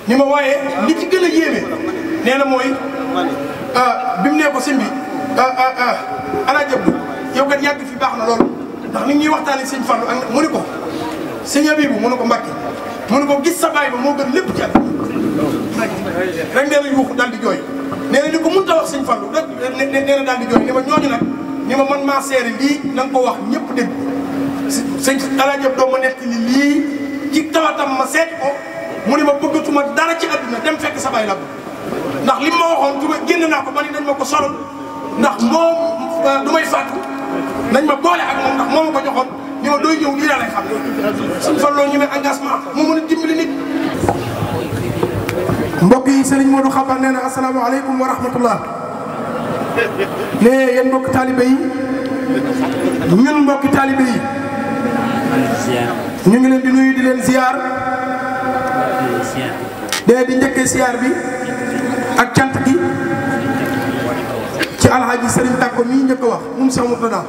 S7: ni ma waaye li ci gën a yéeme nee na mooy bi mu nee ko sëñ bi Alaaji Abdu yow kat yàgg fi baax na loolu ndax nit ñuy waxtaanee sëñ Fallu ak mu ni ko sëñ Abibu mu ne ko Mbàkke mu ne ko gis sa baay ba moo gën lépp ci àdduna rek nee na yuuxu daal di jooy nee na ni ko mënut a wax sëñ Fallu rek nee na daal di jooy ni ma ñooñu nag ni ma man maa seere lii na nga ko wax ñëpp dégg sëñ Alaaji Abdu doo ma nekk ni lii ci tawatam ma seet ko mu ne ma bëggatuma dara ci àdduna dem fekk sa baay la ndax li ma waxoon tu génn naa ko ma ni nañ ma ko solal ndax moom du may fàttu nañ ma boole ak moom ndax moo ma ko joxoon ni ma dooy ñëw lii la lay xam suñ falloo ñu ne engagement moo mën a dimbali nit. mbokk yi Serigne Modou Xaban nee na asalaamaaleykum wa rahmatullah ne yéen mbokki taalibe yi ñun mbokki taalibe yi ñu ngi leen di nuyu di leen ziar di njëkkee ziar bi ak cant gi ci alxaaji Serigne Tako mii njëkk a wax moom Cheikh Mourtada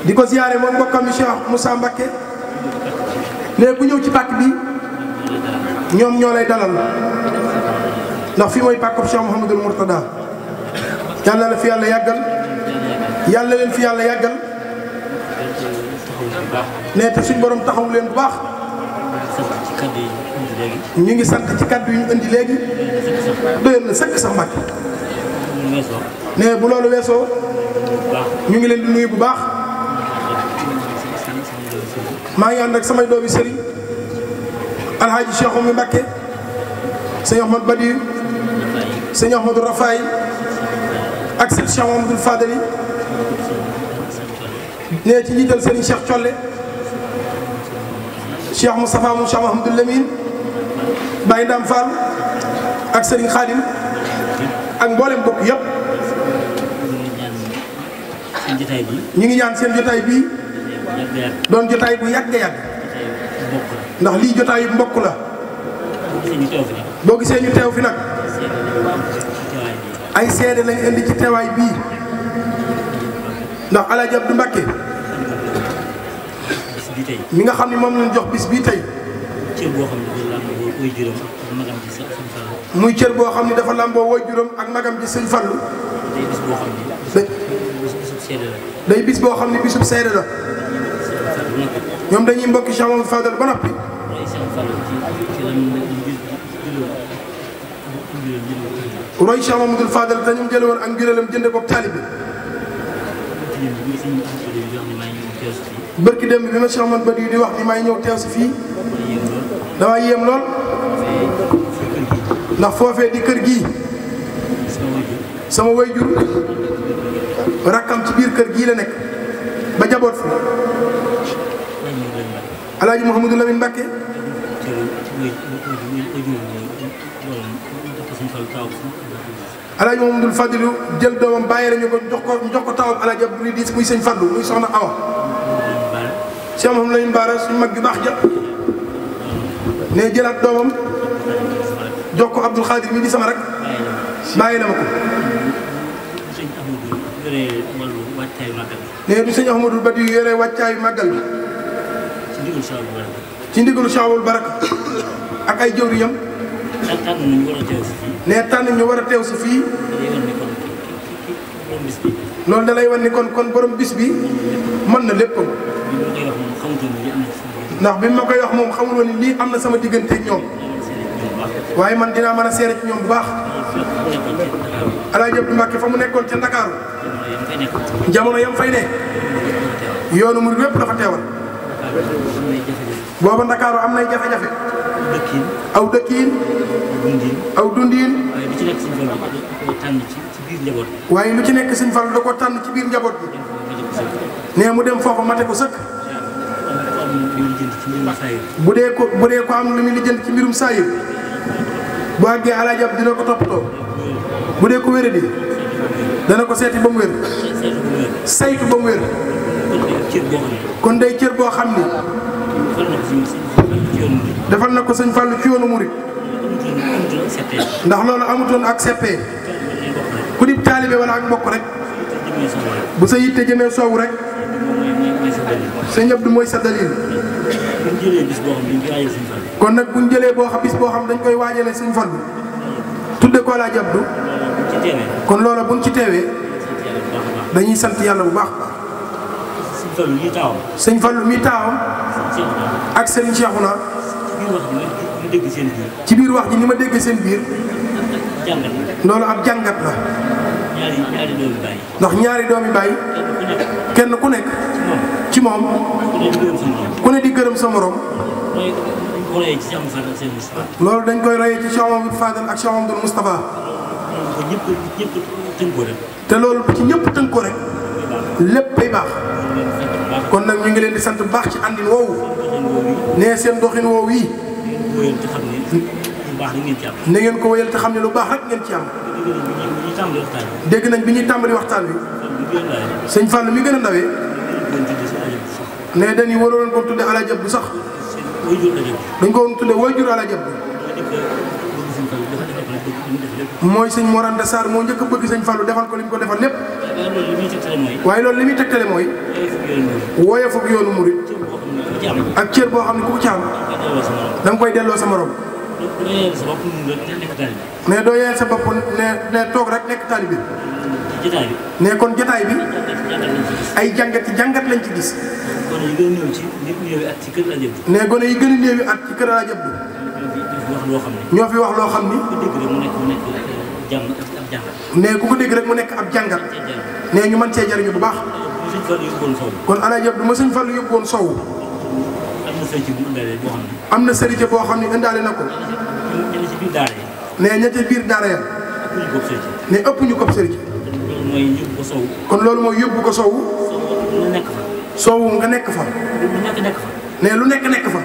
S7: di ko ziare moom mbokkam mi Cheikh Moussa Mbacké ne bu ñëw ci pàkk bi ñoom ñoo lay dalal ndax fii mooy pàkkub Cheikh Mouhamadul Mourtada yàlla la fi yàlla yàggal yàlla leen fi yàlla yàggal ne te suñ borom taxawu leen bu baax ñu ngi sant ci kaddu yi ñu indi léegi doyoon na sëkk sax Mbàkke ne bu loolu weesoo ñu ngi leen di nuyu bu baax maa ngi ànd ak samay doomi sëriñ alhaaji Cheikh Oumy Mbacké sëñ Ahmad Badi sëñ Ahmadou Rafaay ak sëñ Cheikh Mamadou Fadali ne ci njiital sëriñ Cheikh Colle Cheikh Moustapha mu Cheikh Mahamadou Lamine Baye Ndam Fall ak sëriñ Khadim ak mboolem bokk yëpp ñu ngi ñaan seen jotaay bii doon jotaay bu yàgg yàgg ndax lii jotaay yu mbokk la boo gisee ñu teew fi nag ay seede lañ indi ci teewaay bii ndax Alaaji Abdou Mbacké mi nga xam ne moom lañ jox bis bii tey muy cër boo xam ne dafa làmboo woy juróom ak magam ji sëñ Fallu day bis boo xam ne bisub seede la ñoom dañuy mbokki Cheikh Mamadou Fadal ba noppi roy Cheikh Mamadou Fadal te ñoom jële woon ak njuralam jënde ko taalibe bërki démb bi ma Cheikh Mamadou Badi di wax ni may ñëw teew si fii dama yéem lool ndax foofee di kër gii sama wayjur rakkam ci biir kër gii la nekk ba jaboot fi Alaaji Mouhamadou Lamine Mbacké Alaaji Mouhamadou Fadilu jël doomam bàyyi lañu ko jox ko tawam Alaaji Abdou Ridis muy sëñ Fallu muy soxna Awa Cheikh Mouhamadou Lamine Bara suñu mag bi baax ja ne jëlaat doomam jox ko Abdoul Khadir mi di sama rek bàyyi na ma ko ne du sëñ Ahmadou Badi yu yore wàccaayu màggal bi ci ndigalu Cheikh Baraka ak ay jëwriñam ne tànn ñu war a teew si fii loolu da lay wan ni kon borom bis bi mën na léppam ndax bi ma koy wax moom xamul woon ni lii am na sama diggante ak ñoom waaye man dinaa mën a seere ci ñoom bu baax Alaaji Abdou Mbacké fa mu nekkoon ca Ndakaaru jamono yam fay ne yoonu murid wépp dafa teewal booba Ndakaaru am nay jafe-jafe aw dëkkiin aw dundiin waaye lu ci nekk Sëñ Fallu da ko tànn ci biir njaboot bi nee mu dem foofu mate ko sëkk bu dee ko am lu muy lijjanti ci mbirum saayir bu àggee Alaaji Abdu dina ko toppatoo bu dee ko wéradi dana ko seeti ba mu wér saytu ba mu wér kon day cër boo xam ni defal na ko Sëñ Fallu ci yoonu murit ndax loolu amutoon ak seppee ku dib taalibe wala ak mbokk rek bu sa yitte jëmee soowu rek Sëñ Abdu mooy sa dalil kon nag buñ jëlee bis boo xam dañ koy waajale Sëñ Fallu tudde ko Alaaji Abdu kon loola buñ ci teewee dañuy sant yàlla bu baax Sëñ Fallu mi taawam ak Sëriñ Cheikhouna ci biir wax ji ni ma dégg seen biir loolu ab jàngat la ndax ñaari doomi baay kenn ku nekk ci moom ku ne di gërëm sa morom
S12: ko royee ci Cheikh Amadou Fadal ak Cheikh Moustapha.
S7: loolu dañ koy royee ci Cheikh Amadou Fadal ak Cheikh Amadou Moustapha.
S12: ko ñëpp tënkoo rek.
S7: te loolu bu ci ñëpp tënkoo rek lépp bay baax. kon nag ñu ngi leen di sant bu baax ci àndin woowu. nee seen doxin woowu yi. na ngeen ko wéyal te xam ne lu baax rek ngeen ci am. dégg nañ bi ñuy tàmbali waxtaan wi. sëñ Fallou mi gën a ndawee. ne dañuy waroon ko tudde Alaaji Abdu sax. dañ ko waroon tudde waajur Alaaji Abdu. mooy sëñ Mor Anta Sarr moo njëkk a bëgg sëñ Fallou defal ko li mu ko defal lépp. waaye loolu li muy tegtale mooy. woyofu yoonu murit ak cër boo xam ne ku ko ci am da nga koy delloo sa morom. mais doo yeel sa bopp ne toog rek nekk taalibe bi. ne kon jotaay bi ay jàngat lañ ci gis. ne gone yi gën a néewi at ci kër Alaaji Abdu ñoo fi wax loo xam ni. ne ku ko dégg rek mu nekk ab jàngat. ne ñu mën cee jariñu bu baax. kon Alaaji Abdu ma sëñ Fallu yóbbu woon sowu. am na sëriñ boo xam ne indaale na ko. ne ña ca biir daara ya. ne ëpp ñu ko sëriñ. kon loolu mooy yóbbu ko sowu. sowu nga nekk fa. ne lu nekk fa.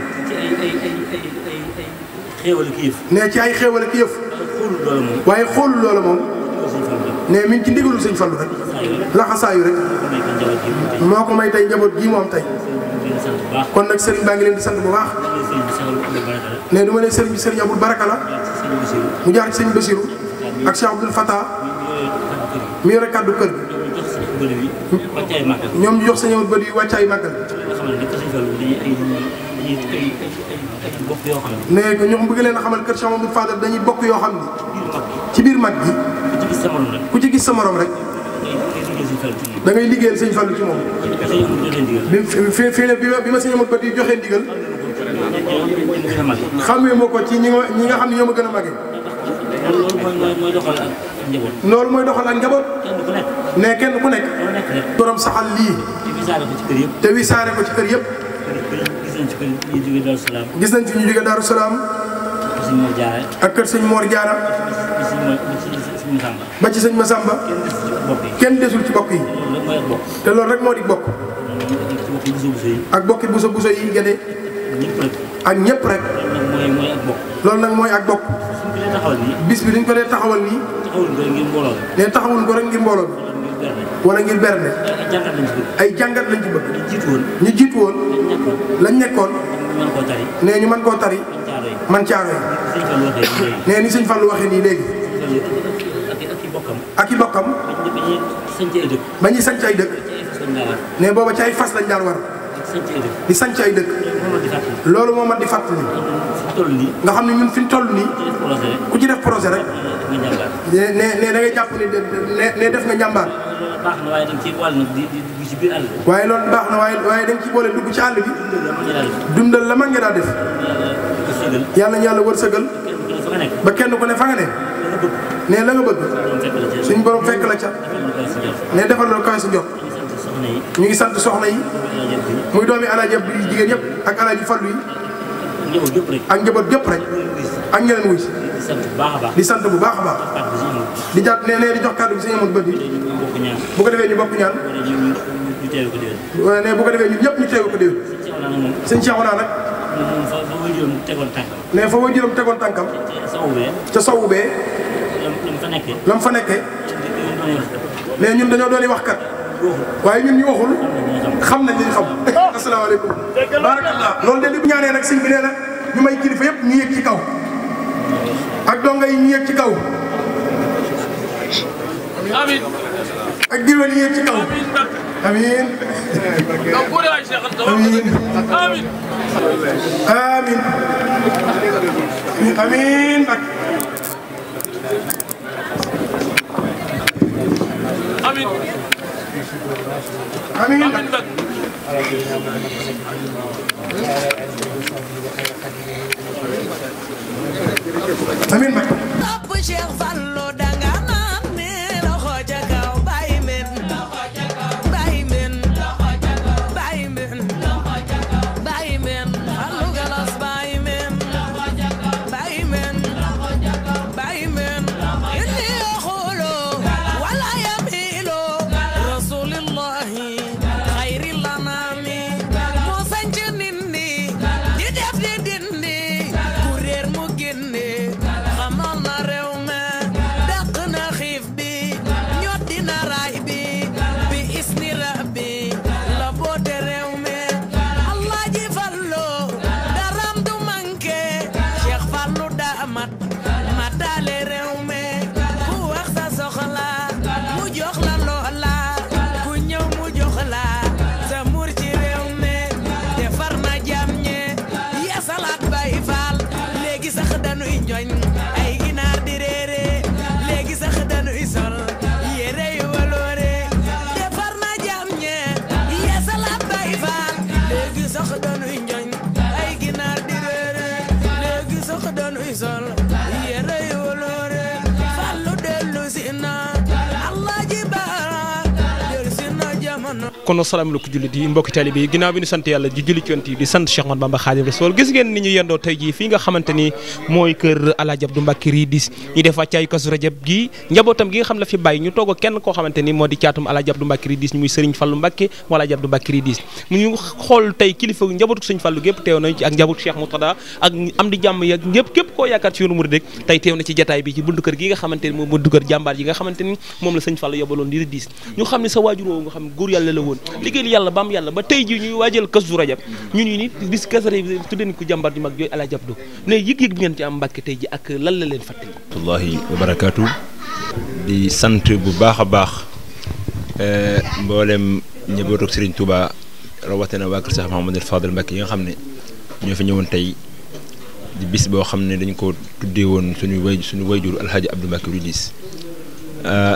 S7: ne ci ay xéewal ak yëf. waaye xoolul loola moom. ne mi ngi ci ndigalul sëñ Fallu rek. laxasaayu rek. moo ko may tey njaboot gii moom tey. kon nag sëriñ baa ngi leen di sant bu baax. ne du ma ne sëriñ Abdou Baraka la. mu jaar ci sëñ Basiru ak Cheikh Abdoul Fatah mi yore kàddu kër gi. ñoom ñu jox sëñ Abdou Badi wàccaay màggal. ne ko ñoom bëgg leen a xamal kër Cheikh Amadou Fadal dañuy bokk yoo xam ni ci biir mag gi ku ci gis sa morom rek da ngay liggéeyal sëñ Fallu ci moom. fii ne bi ma sëñ Amadou Badi joxee ndigal xamee ma ko ci ñi nga xam ne ñoo ma gën a màggee. loolu mooy doxal ak njaboot. ne kenn ku nekk borom saxal lii te wisaare ko ci kër yëpp. gis nañ ci ñu jóge Daaru Salaam ak kër sëñ Mor Jaara ba ci sëñ Masamba kenn desul ci bokk yi. te loolu rek moo di bokk. ak bokki buso yi gede ak ñëpp rek. loolu nag mooy ak bokk. bis bi dañ ko dee taxawal nii. ne taxawul ko rek ngir mbooloo bi wala ngir berne. ay jàngat lañ ci bëgg. ñu jiitu woon lañ nekkoon. ne ñu mën koo tari. man caaro yi. ne ni sëñ Fallu waxee nii léegi. ak i bokkam. ba ñuy sanc ay dëkk. ne booba ci ay fas lañ daan war. di sanc ay dëkk. loolu moo mat di fàttali. nga xam ne ñun fi ñu toll nii. ku ci def projet rek. ne da ngay jàpp ne def nga njàmbaar. waaye loolu baax na waaye da nga ci boole dugg ci àll bi. dundal la mag nga daa def. yàlla ñu yàlla wërsëgal. ba kenn ku ne fa nga ne. ne la nga bëgg. suñ borom fekk la ca. ne defal loolu kawe sa jot. ñu ngi sant soxna yi. muy doomi Alaaji Abdu yi jigéen yëpp ak Alaaji Fallu yi. ak njaboot gépp rek. ak ñeneen wuy si. di sant bu baax a baax. di jàpp ne di jox kàddu bi sëñ Amadou Badi. bu ko defee ñu bokk ñaan. ne bu ko defee ñun ñëpp ñu teewu ko déwén. sëñ Cheikhouna nag. ne fa way juróom tegoon tànkam. ca sowu bee. lam fa nekkee. ne ñun dañoo doon wax kat. waaye ñun ñu waxul. xam nañ li ñu xam. asalaamaaleykum. barakallah loolu de li bu ñaanee nag sëñ bi nee na ñu may kilifa yëpp ñu yëg ci kaw. ak donga yi ñu yëg ci kaw.
S13: amiin.
S7: ak géwél yi yëg ci kaw. amiin. amiin.
S13: amiin.
S7: amiin. amiin nag.
S13: amiin.
S7: amiin nag. amiin nag.
S3: kon asalaamaaleykum jullit yi mbokki taalibe yi ginnaaw bi ñu sant yàlla di julli ci yonent yi di sant Cheikh Ahmadou Bamba Khadim Rassoul gis ngeen ni ñu yendoo tey jii fii nga xamante ni mooy kër Alaaji Abdou Mbacké Ridis ñu def wàccaayu Kazu Rajab gi njabootam gi nga xam ne fi bàyyi ñu toog ak kenn koo xamante ni moo di caatum Alaaji Abdou Mbacké Ridis muy Serigne Fallou Mbacké wala Alaaji Abdou Mbacké Ridis mu ñu xool tey kilifa njabootu Serigne Fallou gépp teew nañ ci ak njabootu Cheikh Moutada ak am di jàmm yak ñëpp képp koo yaakaar ci yoonu murid rek tey teew na ci jataay bi ci buntu kër gi nga xamante ni moom buntu kër jàmbaar yi nga xamante ni moom la Serigne Fallou yobaloon di Ridis ñu xam ne sa waajur woowu nga xam ne góor yàlla la woon liggéey yàlla ba am yàlla ba tey ji ñuy waajal Kazu Rajab ñun ñi ni bis Kazu Rajab tuddee ko jàmbaar ju mag jooy Alaaji Abdou ne yëg-yëg bi ngeen ci am Mbàkke tey ji ak lan la leen fàttali
S14: wallahi wa barakaatu di sant bu baax a baax mboolem njabootu Serigne Touba rawatina waa kër Cheikh Mouhamadou Fadel Mbàkke yi nga xam ne ñoo fi ñëwoon tey di bis boo xam ne dañ ko tuddee woon suñu wayjur Alaaji Abdou Mbacké Ridis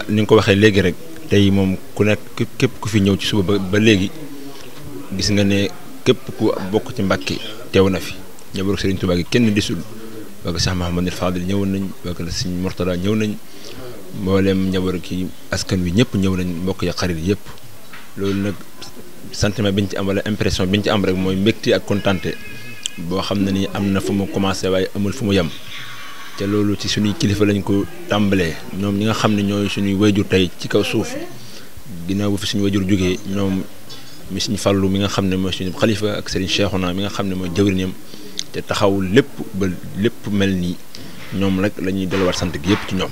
S14: ni nga ko waxee léegi rek tey moom ku nekk képp ku fi ñëw ci suba ba léegi gis nga ne képp ku bokk ci Mbàkke teew na fi njabootu Serigne Touba gi kenn disul waa ko Cheikh Mouhamadou Fadil ñëwoon nañ waa ko Serigne Mourtada ñëw nañ mboolem njabootu ki askan wi ñëpp ñëw nañ mbokk ya xarit yëpp loolu nag sentiment biñ ci am wala impression biñ ci am rek mooy mbégte ak kontante boo xam ne ni am na fu mu commencé waaye amul fu mu yem te loolu ci suñuy kilifa lañ ko tàmbalee ñoom ñi nga xam ne ñooy suñuy wayjur tey ci kaw suuf ginnaaw bu fi suñu wayjur jógee ñoom mi suñu Fallu mi nga xam ne mooy suñu xalifa ak Serigne Cheikhouna mi nga xam ne mooy jawriñam te taxawul lépp ba lépp mel nii ñoom rek la ñuy delluwaat sant gi yëpp ci ñoom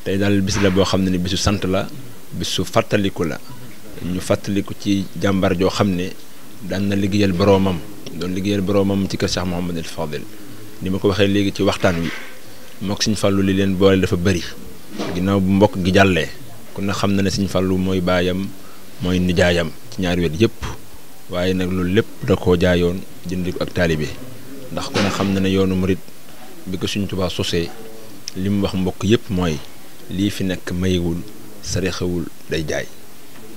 S14: tey daal bis la boo xam ne ni bisu sant la bisu fàttaliku la ñu fàttaliku ci jàmbar joo xam ne daan na liggéeyal boroomam doon liggéeyal boroomam ci kër Cheikh Mouhamadou Fadel ni ma ko waxee léegi ci waxtaan wi mook Serigne Fallou li leen boole dafa bëri ginnaaw bu mbokk gi jàllee ku ne xam na ne Serigne Fallou mooy baayam mooy nijaayam ci ñaari wet yëpp waaye nag loolu lépp da koo jaayoon jënd ko ak taalibe ndax ku ne xam na ne yoonu murit bi ko Serigne Touba sosee li mu wax mbokk yëpp mooy lii fi nekk mayiwul sarexewul day jaay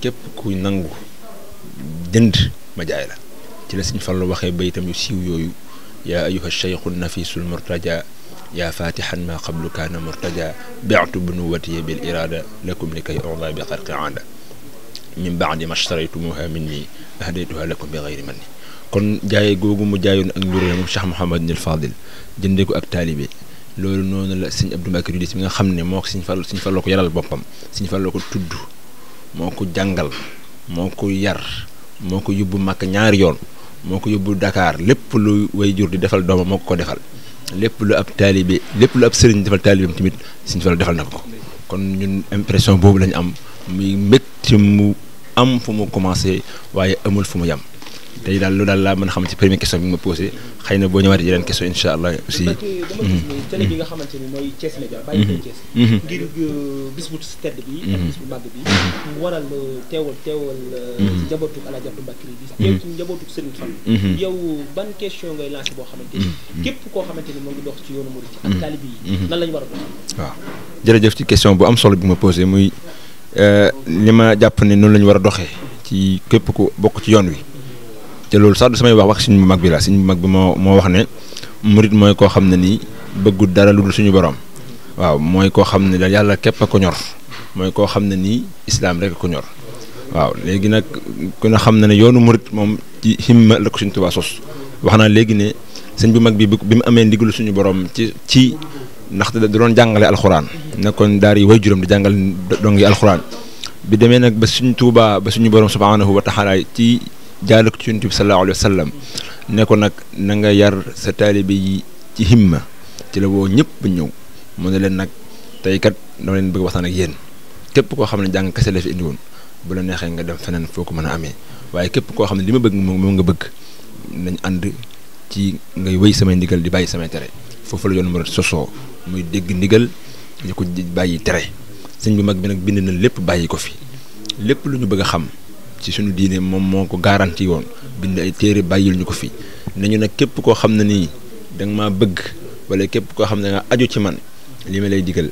S14: képp ku nangu jënd ma jaay la ci la Serigne Fallou waxee bayitam yu siiw yooyu yaa ayyuha cheikhu nafisul murtaja yaa fatihan ma qablu kaana murtaja bi'tu bunuwati bil irada lakum li kay orda bi xarqi aada min baadi ma shtaraytumuha minni ahdaytuha lakum bi ghayri manni kon jaaye googu mu jaayoon ak njurée moom Cheikh Mouhamadou Fadil jëndee ko ak taalibe loolu noonu la Serigne Abdou Mbacké Ridis mi nga xam ne moo ko Serigne Fallou ko yaral boppam Serigne Fallou ko tudd moo ko jàngal moo ko yar moo ko yóbbu Makka ñaari yoon moo ko yóbbu Dakar lépp lu way jur di defal doomam moo ko defal lépp lu ab taalibe lépp lu ab sëriñ defal taalibeem tamit Serigne Fallou defal na ko kon ñun impression boobu lañu am muy mbégte mu am fu mu commencé waaye amul fu mu yam tey daal loolu daal laa mën a xam ci première question bi ma posé xëy na boo ñëwaatee yeneen question incha allah aussi.
S3: télé bi nga xamante ni mooy Thiès Média bàyyi ko Thiès ngir bis bu tedd bi ak bis bu màgg bi mu waral teewal njabootu Alaaji Abdou Mbacké Ridis teew ci njabootu Serigne Fallou yow ban question ngay lancé boo xamante ni képp koo xamante ni moo ngi dox ci yoonu murid ak taalibe yi nan lañu war a dox
S14: waaw jërëjëf ci question bu am solo bi ma posé muy li ma jàpp ne noonu la ñu war a doxee ci képp ku bokk ci yoon wi te loolu sax du samay wax suñu mag bi la suñu mag bi moo wax ne murit mooy koo xam ne nii bëggul dara lu dul suñu borom waaw mooy koo xam ne daal yàlla képp a ko ñor mooy koo xam ne nii islaam rek a ko ñor waaw léegi nag ku ne xam na ne yoonu murit moom ci himma la ko suñu Tuubaa sos wax naa léegi ne sëñ bu mag bi mu amee ndigalu suñu borom ci ndaxte da doon jàngale alxuraan nekkoon daar yi way juróom di jàngal dongi alxuraan bi demee nag ba suñu Tuubaa ba suñu borom subhaanahu wa taala ci jaarale ko ci Yonent bi sallallahu alayhi wa sallam ne ko nag na nga yar sa taalibe yi ci himma ci la woo ñëpp ñëw mu ne leen nag tey kat dama leen bëgg waxtaan ak yéen képp koo xam ne jàng kese la fi indi woon bu la neexee nga dem feneen foo ko mën a amee waaye képp koo xam ne li ma bëgg moom nga bëgg nañ ànd ci ngay wéy samay ndigal di bàyyi samay tere foofu la yoonu murid sosoo muy dégg ndigal di ko bàyyi tere sëñ bi mag bi nag bind na lépp bàyyi ko fi lépp lu ñu bëgg a xam ci suñu diine moom moo ko garanti woon bind ay téere bàyyil ñu ko fi nañu nag képp koo xam ne nii danga maa bëgg wala képp koo xam ne nga aju ci man li ma lay digal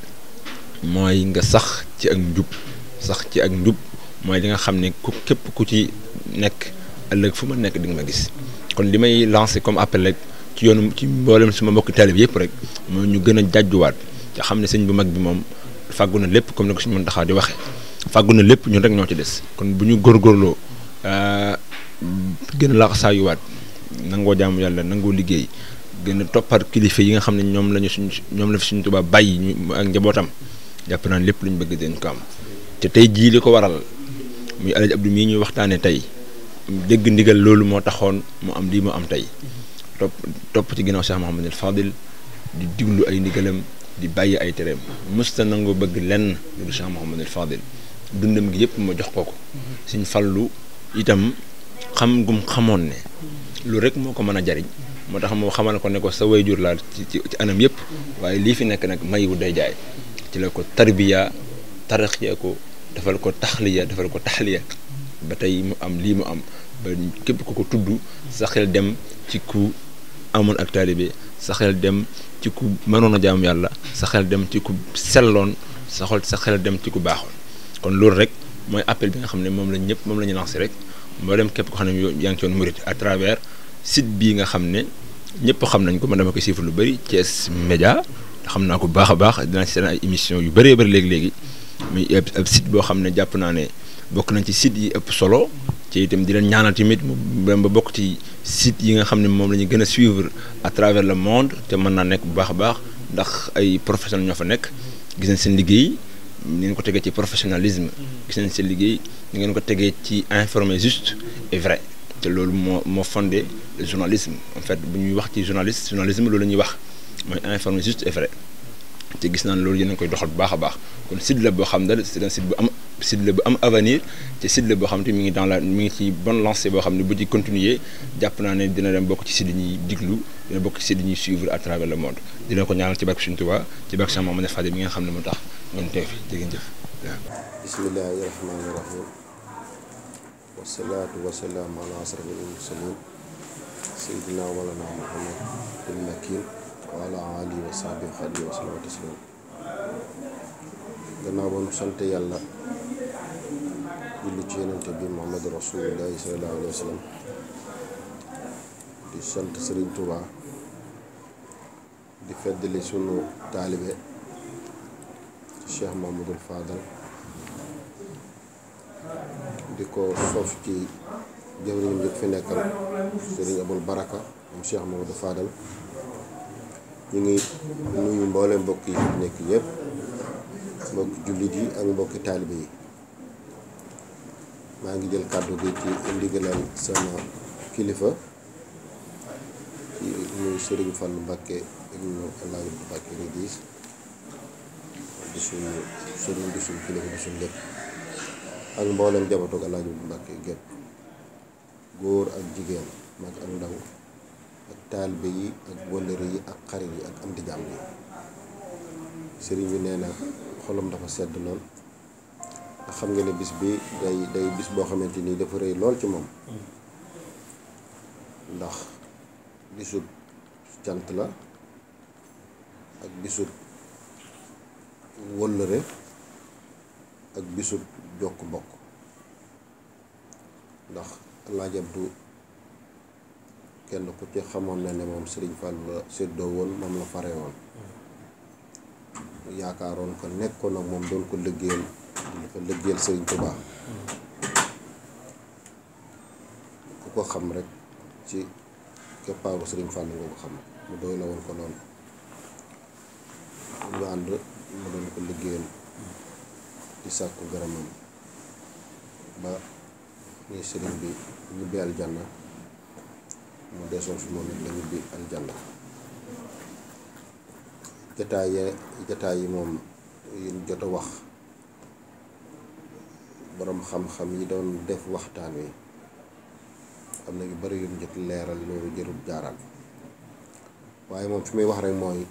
S14: mooy nga sax ci ak njub mooy li nga xam ne ku képp ku ci nekk ëllëg fu ma nekk di nga ma gis kon li may lancé comme appel rek ci yoonu ci mboolem suma mbokki taalib yëpp rek moo ñu gën a jàjjuwaat te xam ne sëñ bu mag bi moom fàggu na lépp comme ni ko suñu Muntaxa di waxee fàggu na lépp ñun rek ñoo ci des kon bu ñu góorgóorloo gën a laxasaayuwaat nangoo jaamu yàlla nangoo liggéey gën a toppaat kilifa yi nga xam ne ñoom la fi suñu Tuubaa bàyyi ñu ak njabootam jàpp naa lépp lu ñu bëgg dañ ko am te tey jii li ko waral muy Alaaji Abdou mii ñuy waxtaanee tey dégg ndigal loolu moo taxoon mu am lii mu am tey topp ci ginnaaw Cheikh Mouhamadul Fadil di diglu ay ndigalam di bàyyi ay tereem mësta nangoo bëgg lenn lu Cheikh Mouhamadul Fadil dundam gi yëpp ma jox ko Sëñ Fallu itam xam gum xamoon ne lu rek moo ko mën a jariñ moo tax moo xamal ko ne ko sa wayjur laa ci anam yëpp waaye lii fi nekk nag mayiwu day jaay ci la ko tarbiya taraxiya ko defal ko taxliya defal ko taxliya ba tey mu am lii mu am ba képp ku ko tudd sa xel dem ci ku amoon ak taalibe sa xel dem ci ku mënoon a jaamu yàlla sa xel dem ci ku selloon sa xel dem ci ku baaxoon kon loolu rek mooy appel bi nga xam ne moom la ñu lancé rek mboolem képp ko xam ne yaa ngi ci woon murit à travers site bii nga xam ne ñëpp xam nañ ko man dama koy suivre lu bëri Thiès Média xam naa ko bu baax a baax dinaa ci seen ay émission yu bëree bëri léegi-léegi muy ab site boo xam ne jàpp naa ne bokk nañ ci site yi ëpp solo ci itam di leen ñaanal tamit mu dem ba bokk ci site yi nga xam ne moom la ñu gën a suivre à travers le monde te mën naa nekk bu baax a baax ndax ay professionnels ñoo fa nekk gis nañ seen liggéey ni ngeen ko tegee ci professionnalisme gis nañ seen liggéey ni ngeen ko tegee ci informer juste et vrai te loolu moo fondé le journalisme en fait bu ñuy wax ci journalisme loolu la ñuy wax mooy informer juste et vrai te gis naa ne loolu yéen a koy doxal bu baax a baax kon site la boo xam ne c'est un site bu am avenir te site la boo xam ne mi ngi ci bonne lancée boo xam ne bu ci continuer jàpp naa ne dina dem bokk ci site yi ñuy diglu dina bokk ci site yi ñuy suivre à travers le monde dina ko ñaanal ci barke Sëriñ Tuubaa ci barke Cheikh Mouhamadou Fadil mi nga xam ne moo tax ngeen teew fi jërë ngeen jëf
S15: bismillahi rahmaani rahim wasalaatu wasalaamu ala asrafil mursalin sayyidina wa mawlana Muhammad al-makin wa ala alihi wa sahbihi xadihi wa sallam taslim gannaaw ba nu sant yàlla julli ci yonente bi Muhammad rasulullahi sallallahu alayhi wa sallam di sant Serigne Touba di feddali sunu taalibe Cheikh Mouhamadul Fadal di ko sof ci jëwriñam jëkk fi nekkal Serigne Abul Baraka moom Cheikh Mouhamadou Fadal ñu ngi nuyu mboolem mbokk yi nekk yëpp mbokki jullit yi ak mbokki taalibe yi maa ngi jël kàddu gi ci ndigalal sama kilifa ci muy Serigne Fallou Mbacké ibnu Alaaji Abdou Mbacké Ridis di suñu sëriñ di suñu kilifa di suñu lépp ak mboolem jabatoog Alaaji Abdou Mbacké gépp góor ak jigéen mag ak ndaw ak taalibe yi ak wëllëre yi ak xarit yi ak am di jàmm yi sëriñ bi nee na xolam dafa sedd lool ndax xam nga ne bis bi day bis boo xamante ni dafa rëy lool ci moom ndax bisub cant la ak bisub wëllëre ak bisub jokk bokk ndax Alaaji Abdu kenn ku ci xamoon na ne moom Sëriñ Fall la séddoo woon moom la fare woon yaakaaroon ko nekkoon ak moom doon ko liggéeyal dafa liggéeyal Sëriñ Tuubaa ku ko xam rek ci keppaaru Sëriñ Fall nga ko xam mu doy la woon ko noonu ñu ànd mu doon ko liggéeyal di sàkku gërëmam ba ni sëriñ bi ñibbi aljanna mu desoon fi moom it la ñibbi aljanna jataay yi moom yi jot a wax boroom xam-xam yi doon def waxtaan wi am na yu bari yu jot leeral loolu jërul jaaral waaye moom fi muy wax rek mooy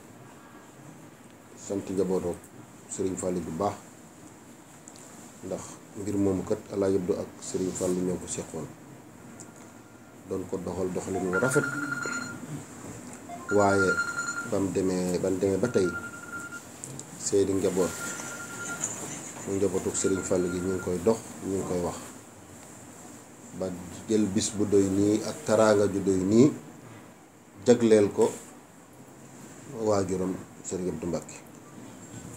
S15: sant njabootoo Sëriñ Fallu bu baax ndax mbir moomu kat Alaaji Abdu ak Sëriñ Fallu ñoo ko seqoon doon ko doxal doxalin wu rafet waaye ban demee ba tey seeni njaboot mu njabootu Sëriñ Fallu gi ñu ngi koy dox ñu ngi koy wax ba jël bis bu doy nii ak taraanga ju doy nii jagleel ko waajuram sëriñ Abdou Mbacke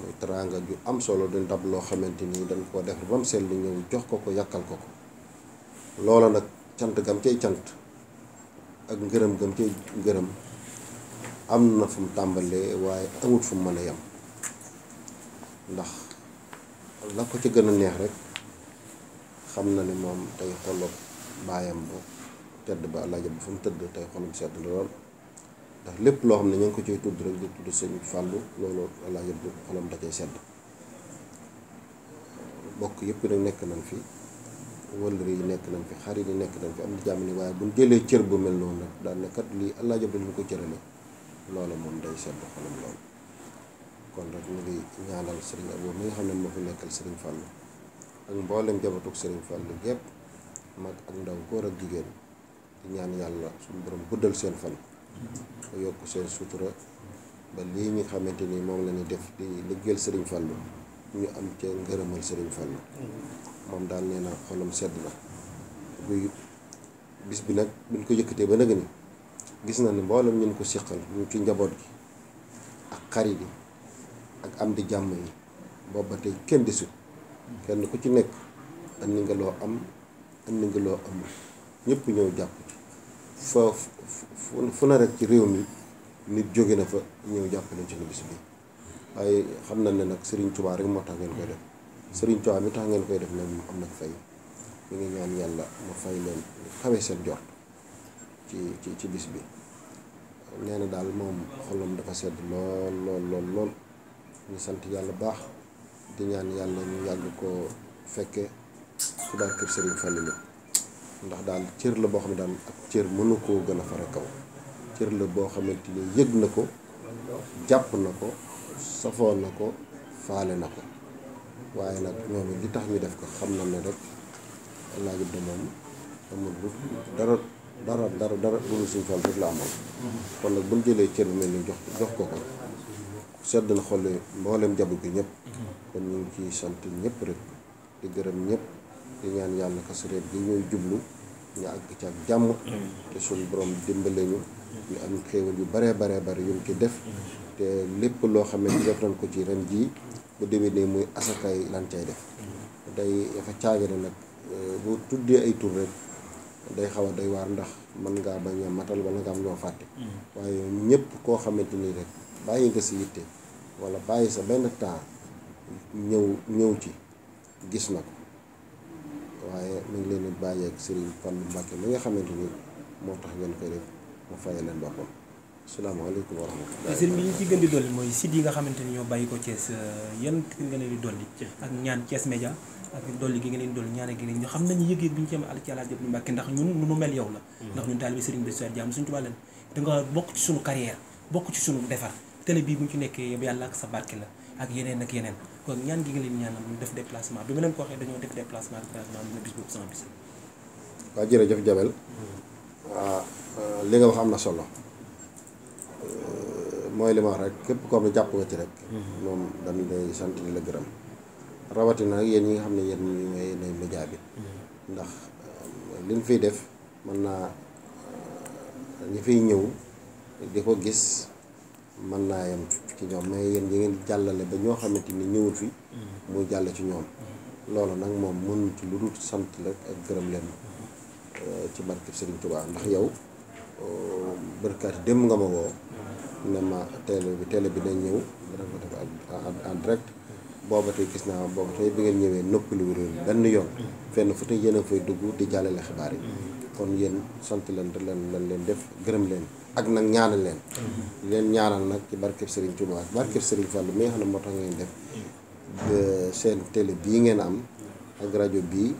S15: muy teraanga ju am solo di ndab loo xamante ni dañ koo defar ba mu sell ñëw jox ko ko yàkkal ko ko loola nag cant gam cay cant ak ngërëm gam cay ngërëm am na fu mu tàmbalee waaye amut fu mu mën a yem ndax la ko ci gën a neex rek xam na ni moom tey xolob baayam ba tedd ba Alaaji ba fa mu tëdd tey xolam sedd lool ndax lépp loo xam ne ñu ngi ko ciy tudd rek di tudd sëñ Fàllu loolu Alaaji bu xolam da cay sedd bokk yëpp nag nekk nañ fi wëllëri yi nekk nañ fi xarit yi nekk nañ fi am di jàmm ni waaye buñ jëlee cër bu mel noonu nag daal ne kat lii Alaaji bu ñu ko cërale loola moom day sedd xolam lool kon rek ñu ngi ñaanal sëriñ Abo mi nga xam ne moo fi nekkal sëriñ Fàllu ak mboolem jabatug sëriñ Fàllu gépp mag ak ndaw góor ak jigéen di ñaan yàlla suñu borom guddal seen fan ba yokk seen sutura ba lii ñi xamante ni moom la ñuy def di liggéeyal sëriñ Fàllu ñu am ca ngërëmal sëriñ Fàllu moom daal nee na xolam sedd na buy bis bi nag buñ ko yëkkatee ba nag ni gis na ni mboolem ñun ko siqal ñu ci njaboot gi ak xarit yi ak am di jàmm yi booba tey kenn di sut kenn ku ci nekk andi nga loo am andi nga loo amul ñëpp ñëw jàpp ci fu na rek ci réew mi nit jóge na fa ñëw jàppale ci bis bi waaye xam na ne nag Serigne Touba rek moo tax ngeen koy def Serigne Touba mi tax ngeen koy def nag mu am nag fay mi ngi ñaan yàlla mu fay leen xawee seen jort ci bis bi nee na daal moom xolam dafa sedd lool lool lool lool ñu sant yàlla baax di ñaan yàlla ñu yàgg ko fekke ci barke Serigne Fallou ndax daal cër la boo xam ne daal ak cër mënu koo gën a fare kaw cër la boo xamante ni yëg na ko jàpp na ko safoo na ko faale na ko waaye nag ñoom li tax ñu def ko xam na ne rek Alaaji Abdu moom amul dara bu dul Serigne Fallou rek la amoon kon nag bu ñu jëlee cër bu mel ni jox ko sedd na xolli mboolem jabu gi ñëpp kon ñu ngi ciy sant ñëpp rek di gërëm ñëpp di ñaan yàlla Kazu Rajab gi ñuy jublu ñu àgg ci ak jàmm te suñu borom dimbale ñu am xéewal yu bare yu ñu ci def te lépp loo xam ne def nañ ko ci ren jii bu déwénee muy asakaay lan cay def day dafa caagane nag bu tuddee ay tur rek day xaw a doy waar ndax mën ngaa bañ a matal wala nga am loo fàtte waaye ñëpp koo xamante ni rek bàyyi nga si yitte wala bàyyi sa benn temps ñëw ci gis na ko waaye mu ngi leen di bàyyi ak Serigne Fallou Mbacke mi nga xamante ni moo tax ngeen koy def mu fayal leen boppam asalaamaaleykum wa rahmatulah.
S3: Serigne bi ñu ci gën di dolli mooy site yi nga xamante ni ñoo bàyyi ko Thiès yan nga leen di dolli ak ñaan Thiès Média ak dolli gi nga leen di dolli ñaane gi ñu xam nañu yëg-yëg bi ñu ci am ci Alaaji Abdou Mbacke ndax ñun nu mel yow la ndax ñun taalibe Serigne bi Sow Diam suñu tubaab leen da nga bokk ci suñu carrière bokk ci suñu defar télé bii bu ñu ci nekkee yow yàlla ak sa barke la ak yeneen kon ñaan gi nga leen ñaanal ñu def déplacement bi ma leen ko waxee dañoo def déplacement dina bis boobu sama bis
S15: waaw jërëjëf Jabel li nga wax am na solo mooy li ma wax rek képp koo xam ne jàpp nga ci rek moom dañ lay sant di la gërëm rawatina nag yéen ñi nga xam ne yéen ñooy nay média bi ndax liñ fiy def mën naa ñi fiy ñëw di ko gis mën naa yem ci ñoom mais yéen ñi ngeen jàllale ba ñoo xamante ni ñëwul fi muy jàll ci ñoom loolu nag moom mënuñ ci lu dul sant rek ak gërëm leen ci barke Serigne Touba ndax yow bërkaati dem nga ma woo ne ma télé bi dañ ñëw dana ko def en direct booba tey gis naa booba tey bi ngeen ñëwee noppaliwu leen benn yoon fenn fu tey yéen a fay dugg di jàllale xibaar yi kon yéen sant leen te leen def gërëm leen ak nag ñaanal leen ñaanal nag ci barkeb Serigne Touba barkeb Serigne Fallou mi nga xam ne moo tax ngeen def seen télé bii ngeen am ak rajo bii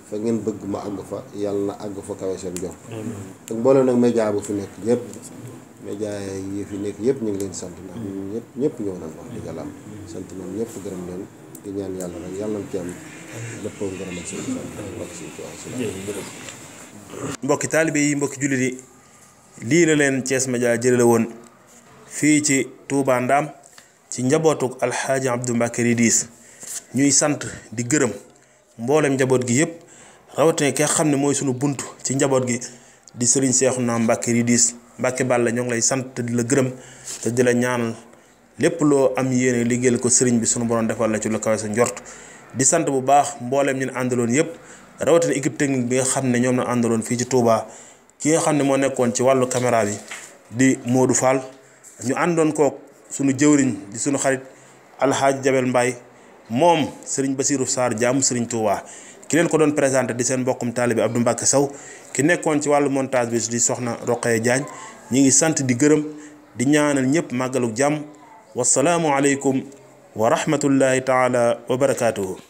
S15: fa ngeen bëgg ma àgg fa yàlla na àgg fa kawe seen jox ak mboolem nag média bu fi nekk yëpp média yi fi nekk yëpp ñu ngi leen sant ndax ñëpp ñëw nañ wax dëgg yàlla sant nañ ñëpp gërëm leen di ñaan yàlla rek yàlla na ci am lépp ngërëm ak Serigne Fallou ak Serigne Touba.
S2: mbokki taalibe yi mbokki jullit yi lii la leen Thiès Média jëlale woon fii ci Touba Ndam ci njabootuk Alxaaji Abdou Mbacke Ridis ñuy sant di gërëm mboolem njaboot gi yëpp rawatina ki nga xam ne mooy sunu bunt ci njaboot gi di Serigne Cheikhouna Mbacke Ridis Mbacke Balla ñoo ngi lay sant te di la gërëm te di la ñaanal lépp loo am yéene liggéeyal ko sëriñ bi sunu borom defal la ci lu kawe sa njort di sant bu baax mbooleem ñu ne àndaloon yëpp rawatina équipe technique bi nga xam ne ñoom na àndaloon fii ci Touba ki nga xam ne moo nekkoon ci wàllu caméra bi di Modou Fall ñu àndoon kook sunu jëwriñ di sunu xarit Alhaji Jabel Mbaye moom Serigne Bassirou Sarr jaamu Serigne Touba ki leen ko doon présenté di seen mbokkum taalibe Abdou Mbacke Sow ki nekkoon ci wàllu montage bi di soxna Roqaye Diagne ñi ngi sant di gërëm di ñaanal ñëpp màggalu jàmm wasalaamu aleykum wa rahmatullahi taala wa barakaatuhu